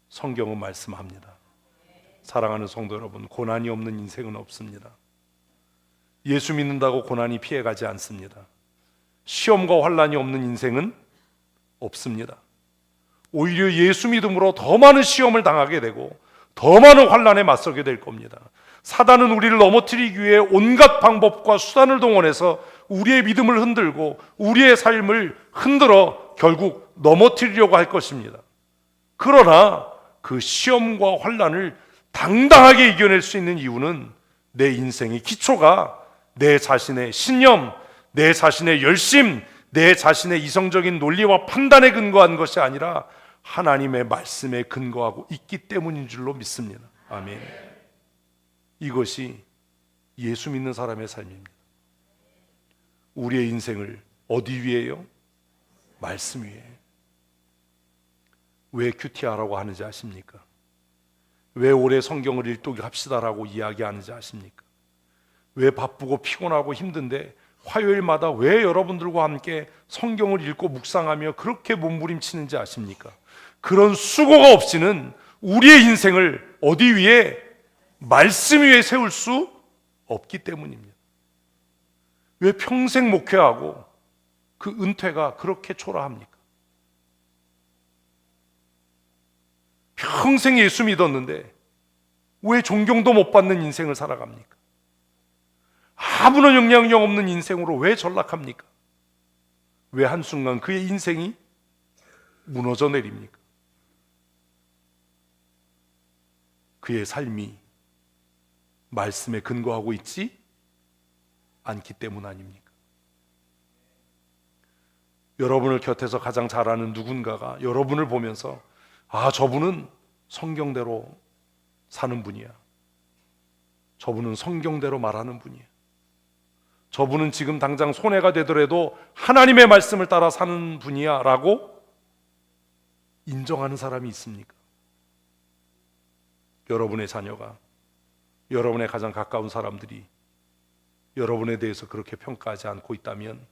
성경은 말씀합니다. 사랑하는 성도 여러분, 고난이 없는 인생은 없습니다. 예수 믿는다고 고난이 피해가지 않습니다. 시험과 환난이 없는 인생은 없습니다. 오히려 예수 믿음으로 더 많은 시험을 당하게 되고 더 많은 환난에 맞서게 될 겁니다. 사단은 우리를 넘어뜨리기 위해 온갖 방법과 수단을 동원해서 우리의 믿음을 흔들고 우리의 삶을 흔들어 결국 넘어뜨리려고 할 것입니다. 그러나 그 시험과 환난을 당당하게 이겨낼 수 있는 이유는 내 인생의 기초가 내 자신의 신념, 내 자신의 열심, 내 자신의 이성적인 논리와 판단에 근거한 것이 아니라 하나님의 말씀에 근거하고 있기 때문인 줄로 믿습니다. 아멘. 이것이 예수 믿는 사람의 삶입니다. 우리의 인생을 어디 위에요? 말씀 위에. 왜 큐티하라고 하는지 아십니까? 왜 올해 성경을 읽도록 합시다라고 이야기하는지 아십니까? 왜 바쁘고 피곤하고 힘든데 화요일마다 왜 여러분들과 함께 성경을 읽고 묵상하며 그렇게 몸부림치는지 아십니까? 그런 수고가 없이는 우리의 인생을 어디 위에? 말씀 위에 세울 수 없기 때문입니다. 왜 평생 목회하고 그 은퇴가 그렇게 초라합니까? 평생 예수 믿었는데 왜 존경도 못 받는 인생을 살아갑니까? 아무런 영향력 없는 인생으로 왜 전락합니까? 왜 한순간 그의 인생이 무너져 내립니까? 그의 삶이 말씀에 근거하고 있지 않기 때문 아닙니까? 여러분을 곁에서 가장 잘 아는 누군가가 여러분을 보면서 아, 저분은 성경대로 사는 분이야. 저분은 성경대로 말하는 분이야. 저분은 지금 당장 손해가 되더라도 하나님의 말씀을 따라 사는 분이야 라고 인정하는 사람이 있습니까? 여러분의 자녀가, 여러분의 가장 가까운 사람들이 여러분에 대해서 그렇게 평가하지 않고 있다면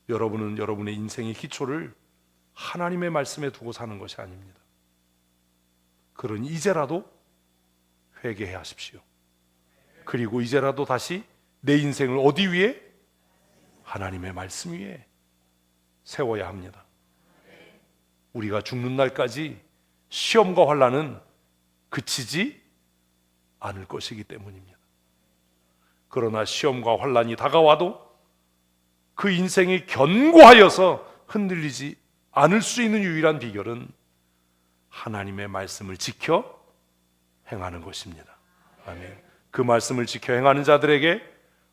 여러분은 여러분의 인생의 기초를 하나님의 말씀에 두고 사는 것이 아닙니다. 그러니 이제라도 회개해 하십시오. 그리고 이제라도 다시 내 인생을 어디 위에? 하나님의 말씀 위에 세워야 합니다. 우리가 죽는 날까지 시험과 환난은 그치지 않을 것이기 때문입니다. 그러나 시험과 환난이 다가와도 그 인생이 견고하여서 흔들리지 않을 수 있는 유일한 비결은 하나님의 말씀을 지켜 행하는 것입니다. 아멘. 그 말씀을 지켜 행하는 자들에게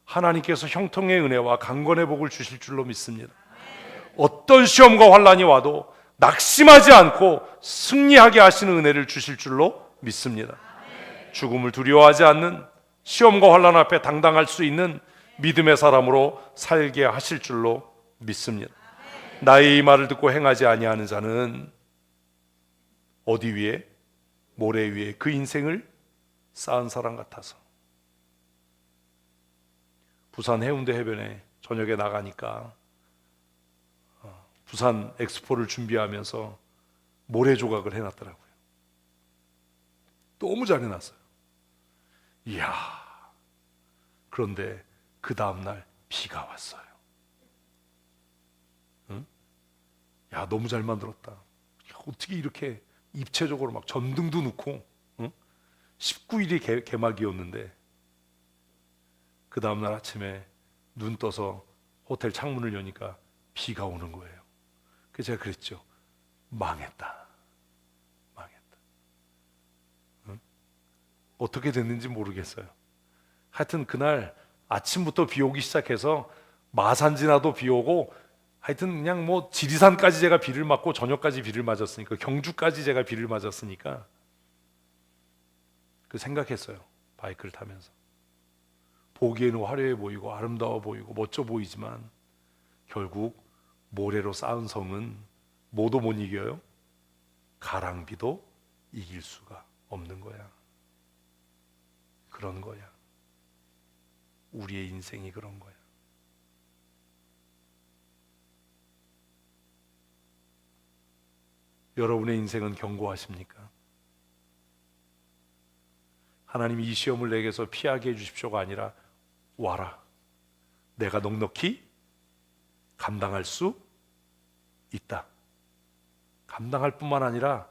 하나님께서 형통의 은혜와 강건의 복을 주실 줄로 믿습니다. 어떤 시험과 환난이 와도 낙심하지 않고 승리하게 하시는 은혜를 주실 줄로 믿습니다. 죽음을 두려워하지 않는, 시험과 환난 앞에 당당할 수 있는 믿음의 사람으로 살게 하실 줄로 믿습니다. 나의 이 말을 듣고 행하지 아니하는 자는 어디 위에? 모래 위에 그 인생을 쌓은 사람 같아서. 부산 해운대 해변에 저녁에 나가니까 부산 엑스포를 준비하면서 모래 조각을 해놨더라고요. 너무 잘 해놨어요. 이야. 그런데 그 다음날 비가 왔어요. 응? 야, 너무 잘 만들었다. 야, 어떻게 이렇게 입체적으로 막 전등도 넣고, 응? 19일이 개막이었는데 그 다음날 아침에 눈 떠서 호텔 창문을 여니까 비가 오는 거예요. 그래서 제가 그랬죠. 망했다. 망했다. 응? 어떻게 됐는지 모르겠어요. 하여튼 그날 아침부터 비 오기 시작해서 마산 지나도 비 오고, 하여튼 그냥 뭐 지리산까지 제가 비를 맞고 저녁까지 비를 맞았으니까, 경주까지 제가 비를 맞았으니까 그 생각했어요. 바이크를 타면서 보기에는 화려해 보이고 아름다워 보이고 멋져 보이지만 결국 모래로 쌓은 성은 뭐도 못 이겨요? 가랑비도 이길 수가 없는 거야. 그런 거야. 우리의 인생이 그런 거야. 여러분의 인생은 견고하십니까? 하나님이 이 시험을 내게서 피하게 해주십시오가 아니라 와라. 내가 넉넉히 감당할 수 있다. 감당할 뿐만 아니라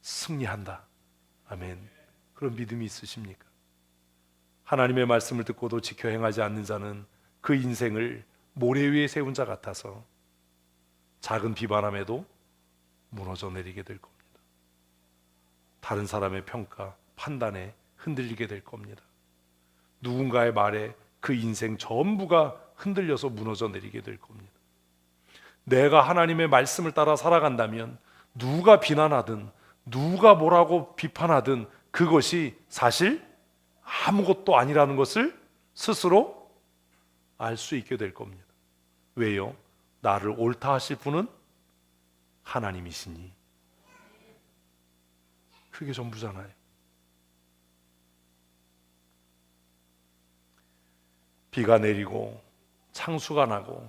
승리한다. 아멘. 그런 믿음이 있으십니까? 하나님의 말씀을 듣고도 지켜 행하지 않는 자는 그 인생을 모래 위에 세운 자 같아서 작은 비바람에도 무너져 내리게 될 겁니다. 다른 사람의 평가, 판단에 흔들리게 될 겁니다. 누군가의 말에 그 인생 전부가 흔들려서 무너져 내리게 될 겁니다. 내가 하나님의 말씀을 따라 살아간다면 누가 비난하든 누가 뭐라고 비판하든 그것이 사실 아무것도 아니라는 것을 스스로 알 수 있게 될 겁니다. 왜요? 나를 옳다 하실 분은 하나님이시니. 그게 전부잖아요. 비가 내리고 창수가 나고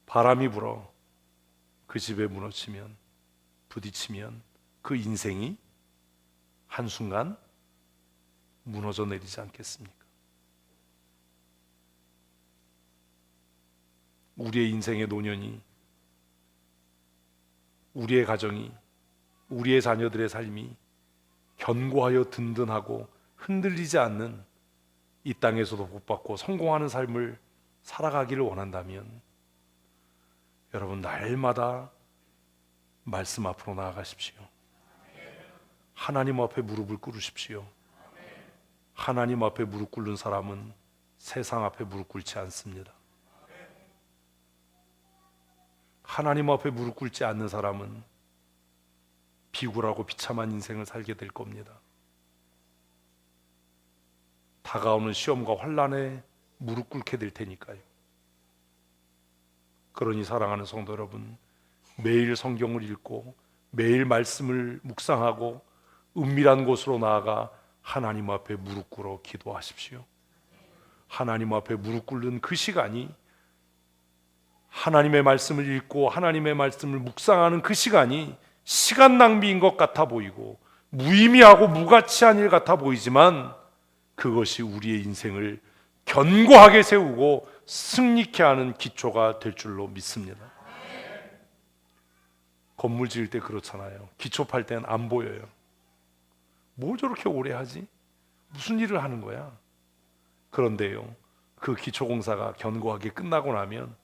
바람이 불어 그 집에 무너지면, 부딪히면 그 인생이 한순간 무너져 내리지 않겠습니까? 우리의 인생의 노년이, 우리의 가정이, 우리의 자녀들의 삶이 견고하여 든든하고 흔들리지 않는 이 땅에서도 복받고 성공하는 삶을 살아가기를 원한다면 여러분, 날마다 말씀 앞으로 나아가십시오. 하나님 앞에 무릎을 꿇으십시오. 하나님 앞에 무릎 꿇는 사람은 세상 앞에 무릎 꿇지 않습니다. 하나님 앞에 무릎 꿇지 않는 사람은 비굴하고 비참한 인생을 살게 될 겁니다. 다가오는 시험과 환난에 무릎 꿇게 될 테니까요. 그러니 사랑하는 성도 여러분, 매일 성경을 읽고 매일 말씀을 묵상하고 은밀한 곳으로 나아가 하나님 앞에 무릎 꿇어 기도하십시오. 하나님 앞에 무릎 꿇는 그 시간이, 하나님의 말씀을 읽고 하나님의 말씀을 묵상하는 그 시간이 시간 낭비인 것 같아 보이고 무의미하고 무가치한 일 같아 보이지만 그것이 우리의 인생을 견고하게 세우고 승리케 하는 기초가 될 줄로 믿습니다. 건물 지을 때 그렇잖아요. 기초 팔 때는 안 보여요. 뭘 저렇게 오래 하지? 무슨 일을 하는 거야? 그런데요, 그 기초 공사가 견고하게 끝나고 나면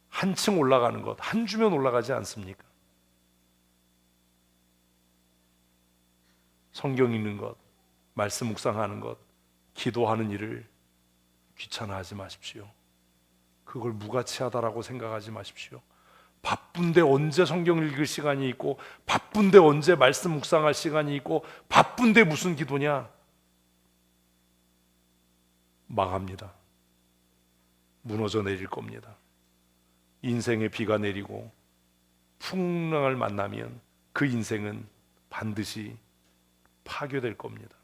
한층 올라가는 것, 한 주면 올라가지 않습니까? 성경 읽는 것, 말씀 묵상하는 것, 기도하는 일을 귀찮아하지 마십시오. 그걸 무가치하다라고 생각하지 마십시오. 바쁜데 언제 성경 읽을 시간이 있고, 바쁜데 언제 말씀 묵상할 시간이 있고, 바쁜데 무슨 기도냐? 망합니다. 무너져 내릴 겁니다. 인생에 비가 내리고 풍랑을 만나면 그 인생은 반드시 파괴될 겁니다.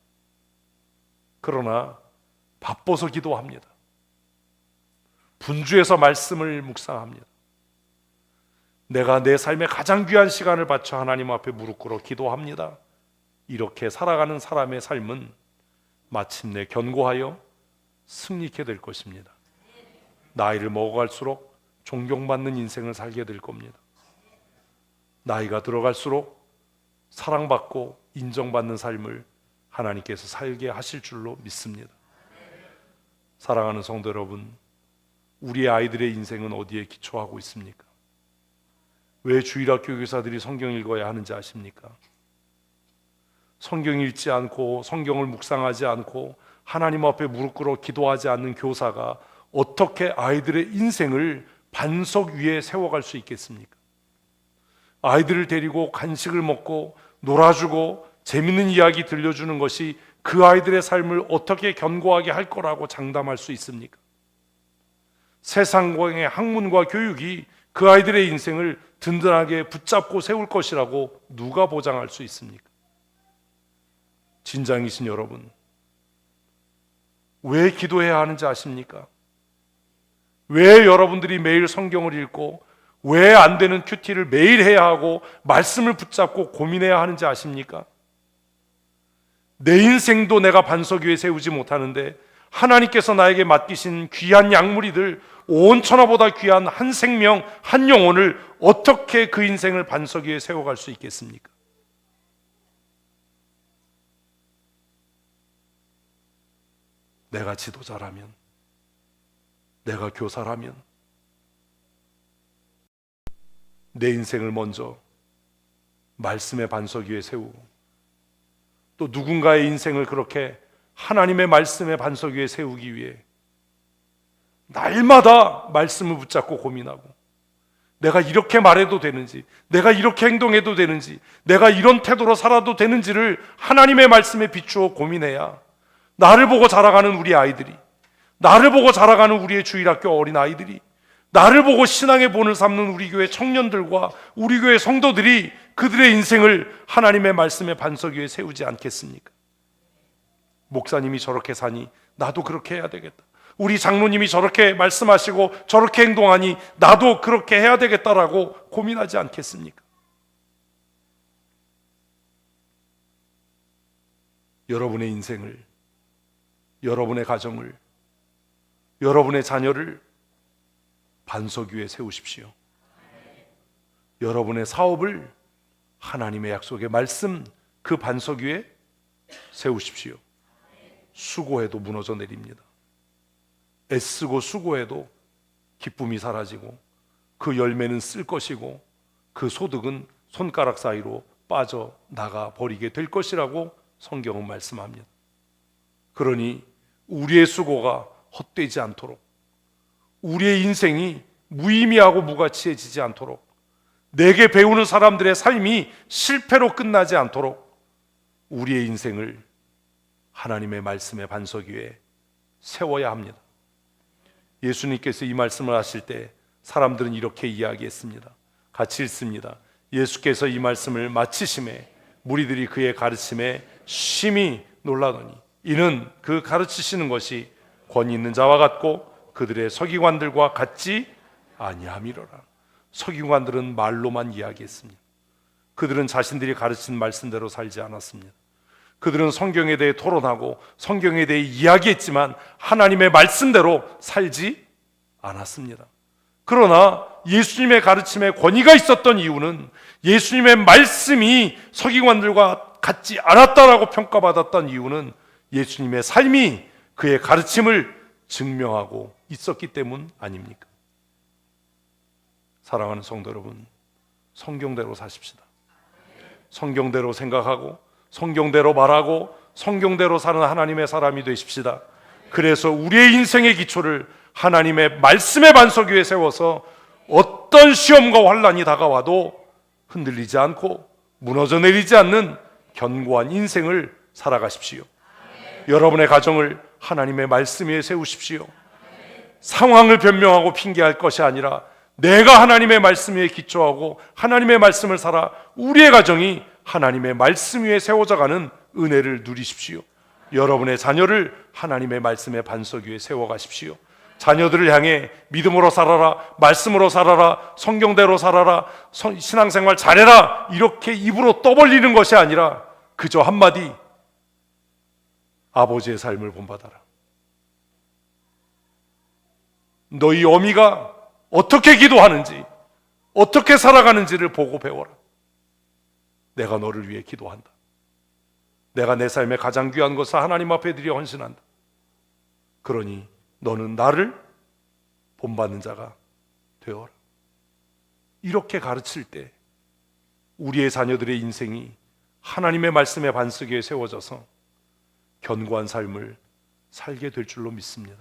그러나 바빠서 기도합니다. 분주해서 말씀을 묵상합니다. 내가 내 삶의 가장 귀한 시간을 바쳐 하나님 앞에 무릎 꿇어 기도합니다. 이렇게 살아가는 사람의 삶은 마침내 견고하여 승리케 될 것입니다. 나이를 먹어갈수록 존경받는 인생을 살게 될 겁니다. 나이가 들어갈수록 사랑받고 인정받는 삶을 하나님께서 살게 하실 줄로 믿습니다. 사랑하는 성도 여러분, 우리의 아이들의 인생은 어디에 기초하고 있습니까? 왜 주일학교 교사들이 성경 읽어야 하는지 아십니까? 성경 읽지 않고 성경을 묵상하지 않고 하나님 앞에 무릎 꿇어 기도하지 않는 교사가 어떻게 아이들의 인생을 반석 위에 세워갈 수 있겠습니까? 아이들을 데리고 간식을 먹고 놀아주고 재밌는 이야기 들려주는 것이 그 아이들의 삶을 어떻게 견고하게 할 거라고 장담할 수 있습니까? 세상의 학문과 교육이 그 아이들의 인생을 든든하게 붙잡고 세울 것이라고 누가 보장할 수 있습니까? 진장이신 여러분, 왜 기도해야 하는지 아십니까? 왜 여러분들이 매일 성경을 읽고 왜 안 되는 큐티를 매일 해야 하고 말씀을 붙잡고 고민해야 하는지 아십니까? 내 인생도 내가 반석 위에 세우지 못하는데 하나님께서 나에게 맡기신 귀한 약물이들, 온 천하보다 귀한 한 생명, 한 영혼을 어떻게 그 인생을 반석 위에 세워갈 수 있겠습니까? 내가 지도자라면, 내가 교사라면 내 인생을 먼저 말씀의 반석 위에 세우고 또 누군가의 인생을 그렇게 하나님의 말씀의 반석 위에 세우기 위해 날마다 말씀을 붙잡고 고민하고, 내가 이렇게 말해도 되는지, 내가 이렇게 행동해도 되는지, 내가 이런 태도로 살아도 되는지를 하나님의 말씀에 비추어 고민해야 나를 보고 자라가는 우리 아이들이, 나를 보고 자라가는 우리의 주일학교 어린 아이들이, 나를 보고 신앙의 본을 삼는 우리 교회 청년들과 우리 교회 성도들이 그들의 인생을 하나님의 말씀의 반석 위에 세우지 않겠습니까? 목사님이 저렇게 사니 나도 그렇게 해야 되겠다. 우리 장로님이 저렇게 말씀하시고 저렇게 행동하니 나도 그렇게 해야 되겠다라고 고민하지 않겠습니까? 여러분의 인생을, 여러분의 가정을, 여러분의 자녀를 반석 위에 세우십시오. 여러분의 사업을 하나님의 약속의 말씀 그 반석 위에 세우십시오. 수고해도 무너져 내립니다. 애쓰고 수고해도 기쁨이 사라지고 그 열매는 쓸 것이고 그 소득은 손가락 사이로 빠져나가 버리게 될 것이라고 성경은 말씀합니다. 그러니 우리의 수고가 헛되지 않도록, 우리의 인생이 무의미하고 무가치해지지 않도록, 내게 배우는 사람들의 삶이 실패로 끝나지 않도록 우리의 인생을 하나님의 말씀의 반석 위에 세워야 합니다. 예수님께서 이 말씀을 하실 때 사람들은 이렇게 이야기했습니다. 같이 읽습니다. 예수께서 이 말씀을 마치심에 무리들이 그의 가르침에 심히 놀라더니 이는 그 가르치시는 것이 권위 있는 자와 같고 그들의 서기관들과 같지 아니함이로라. 서기관들은 말로만 이야기했습니다. 그들은 자신들이 가르친 말씀대로 살지 않았습니다. 그들은 성경에 대해 토론하고 성경에 대해 이야기했지만 하나님의 말씀대로 살지 않았습니다. 그러나 예수님의 가르침에 권위가 있었던 이유는 예수님의 말씀이 서기관들과 같지 않았다라고 평가받았던 이유는 예수님의 삶이 그의 가르침을 증명하고 있었기 때문 아닙니까? 사랑하는 성도 여러분, 성경대로 사십시다. 성경대로 생각하고 성경대로 말하고 성경대로 사는 하나님의 사람이 되십시다. 그래서 우리의 인생의 기초를 하나님의 말씀의 반석 위에 세워서 어떤 시험과 환난이 다가와도 흔들리지 않고 무너져 내리지 않는 견고한 인생을 살아가십시오. 여러분의 가정을 하나님의 말씀 위에 세우십시오. 상황을 변명하고 핑계할 것이 아니라 내가 하나님의 말씀 위에 기초하고 하나님의 말씀을 살아 우리의 가정이 하나님의 말씀 위에 세워져가는 은혜를 누리십시오. 여러분의 자녀를 하나님의 말씀의 반석 위에 세워가십시오. 자녀들을 향해 믿음으로 살아라, 말씀으로 살아라, 성경대로 살아라, 신앙생활 잘해라 이렇게 입으로 떠벌리는 것이 아니라 그저 한마디 아버지의 삶을 본받아라. 너희 어미가 어떻게 기도하는지 어떻게 살아가는지를 보고 배워라. 내가 너를 위해 기도한다. 내가 내 삶의 가장 귀한 것을 하나님 앞에 드려 헌신한다. 그러니 너는 나를 본받는 자가 되어라. 이렇게 가르칠 때 우리의 자녀들의 인생이 하나님의 말씀의 반석 위에 세워져서 견고한 삶을 살게 될 줄로 믿습니다.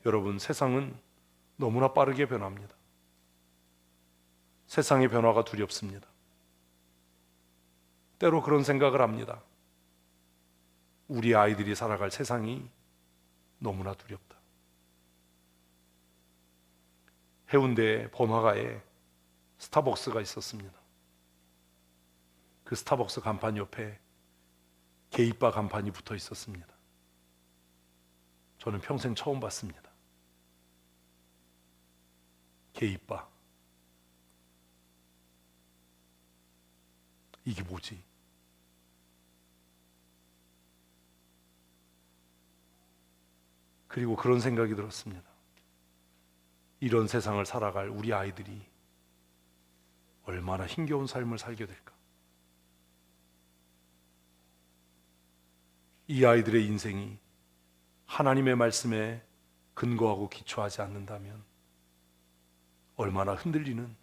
여러분, 세상은 너무나 빠르게 변합니다. 세상의 변화가 두렵습니다. 때로 그런 생각을 합니다. 우리 아이들이 살아갈 세상이 너무나 두렵다. 해운대 번화가에 스타벅스가 있었습니다. 그 스타벅스 간판 옆에 게이바 간판이 붙어 있었습니다. 저는 평생 처음 봤습니다. 게이바. 이게 뭐지? 그리고 그런 생각이 들었습니다. 이런 세상을 살아갈 우리 아이들이 얼마나 힘겨운 삶을 살게 될까? 이 아이들의 인생이 하나님의 말씀에 근거하고 기초하지 않는다면 얼마나 흔들리는,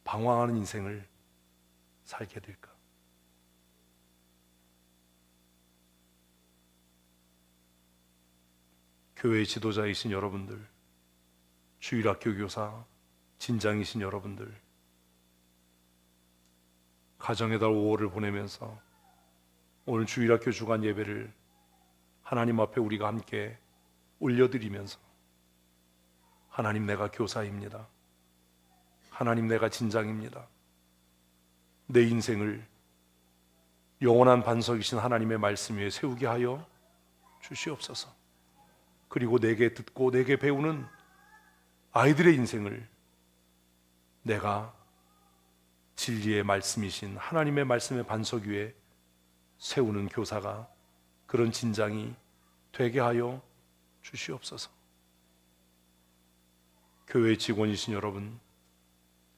방황하는 인생을 살게 될까? 교회의 지도자이신 여러분들, 주일학교 교사, 진장이신 여러분들, 가정의 달 5월을 보내면서 오늘 주일학교 주간 예배를 하나님 앞에 우리가 함께 올려드리면서 하나님, 내가 교사입니다. 하나님, 내가 진장입니다. 내 인생을 영원한 반석이신 하나님의 말씀 위에 세우게 하여 주시옵소서. 그리고 내게 듣고 내게 배우는 아이들의 인생을 내가 진리의 말씀이신 하나님의 말씀의 반석 위에 세우는 교사가, 그런 진장이 되게 하여 주시옵소서. 교회 직원이신 여러분,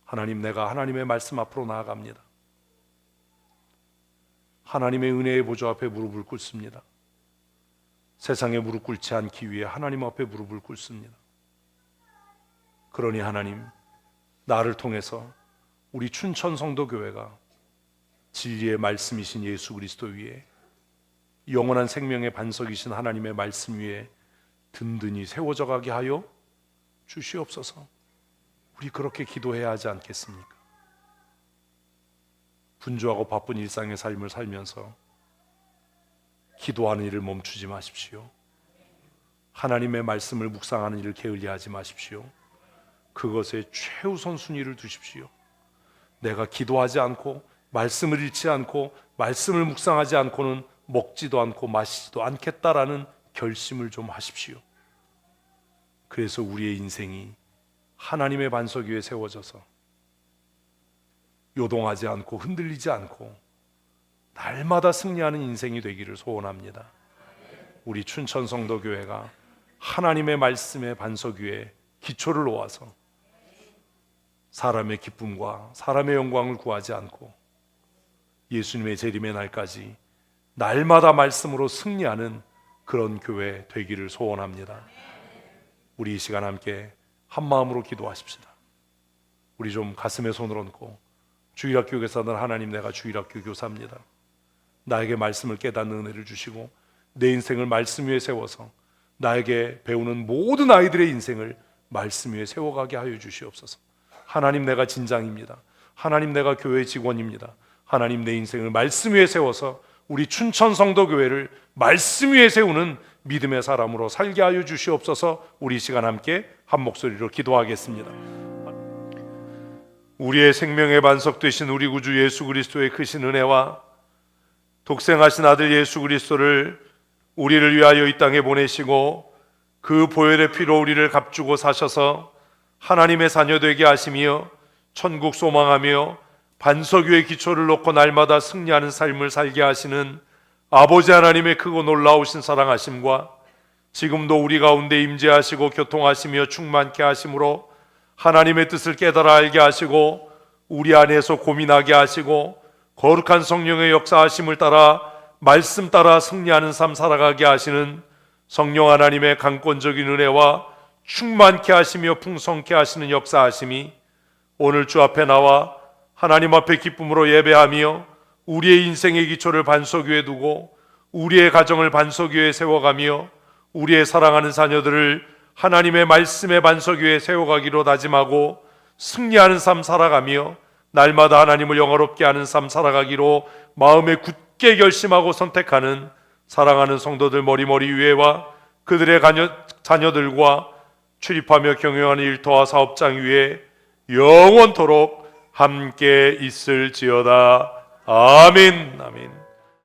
하나님, 내가 하나님의 말씀 앞으로 나아갑니다. 하나님의 은혜의 보좌 앞에 무릎을 꿇습니다. 세상에 무릎 꿇지 않기 위해 하나님 앞에 무릎을 꿇습니다. 그러니 하나님, 나를 통해서 우리 춘천성도교회가 진리의 말씀이신 예수 그리스도 위에, 영원한 생명의 반석이신 하나님의 말씀 위에 든든히 세워져 가게 하여 주시옵소서. 우리 그렇게 기도해야 하지 않겠습니까? 분주하고 바쁜 일상의 삶을 살면서 기도하는 일을 멈추지 마십시오. 하나님의 말씀을 묵상하는 일을 게을리하지 마십시오. 그것에 최우선 순위를 두십시오. 내가 기도하지 않고 말씀을 읽지 않고 말씀을 묵상하지 않고는 먹지도 않고 마시지도 않겠다라는 결심을 좀 하십시오. 그래서 우리의 인생이 하나님의 반석 위에 세워져서 요동하지 않고 흔들리지 않고 날마다 승리하는 인생이 되기를 소원합니다. 우리 춘천성도교회가 하나님의 말씀의 반석 위에 기초를 놓아서 사람의 기쁨과 사람의 영광을 구하지 않고 예수님의 재림의 날까지 날마다 말씀으로 승리하는 그런 교회 되기를 소원합니다. 우리 이 시간 함께 한 마음으로 기도하십시다. 우리 좀 가슴에 손을 얹고, 주일학교 교사는 하나님, 내가 주일학교 교사입니다. 나에게 말씀을 깨닫는 은혜를 주시고 내 인생을 말씀 위에 세워서 나에게 배우는 모든 아이들의 인생을 말씀 위에 세워가게 하여 주시옵소서. 하나님, 내가 진장입니다. 하나님, 내가 교회 직원입니다. 하나님, 내 인생을 말씀 위에 세워서 우리 춘천성도교회를 말씀 위에 세우는 믿음의 사람으로 살게 하여 주시옵소서. 우리 시간 함께 한 목소리로 기도하겠습니다. 우리의 생명의 반석 되신 우리 구주 예수 그리스도의 크신 은혜와 독생하신 아들 예수 그리스도를 우리를 위하여 이 땅에 보내시고 그 보혈의 피로 우리를 값주고 사셔서 하나님의 자녀 되게 하시며 천국 소망하며 반석 위에 기초를 놓고 날마다 승리하는 삶을 살게 하시는 아버지 하나님의 크고 놀라우신 사랑하심과 지금도 우리 가운데 임재하시고 교통하시며 충만케 하심으로 하나님의 뜻을 깨달아 알게 하시고 우리 안에서 고민하게 하시고 거룩한 성령의 역사하심을 따라 말씀 따라 승리하는 삶 살아가게 하시는 성령 하나님의 강권적인 은혜와 충만케 하시며 풍성케 하시는 역사하심이 오늘 주 앞에 나와 하나님 앞에 기쁨으로 예배하며 우리의 인생의 기초를 반석 위에 두고 우리의 가정을 반석 위에 세워가며 우리의 사랑하는 자녀들을 하나님의 말씀의 반석 위에 세워가기로 다짐하고 승리하는 삶 살아가며 날마다 하나님을 영화롭게 하는 삶 살아가기로 마음에 굳게 결심하고 선택하는 사랑하는 성도들 머리머리 위에와 그들의 자녀들과 출입하며 경영하는 일터와 사업장 위에 영원토록 함께 있을지어다. 아멘. 아멘.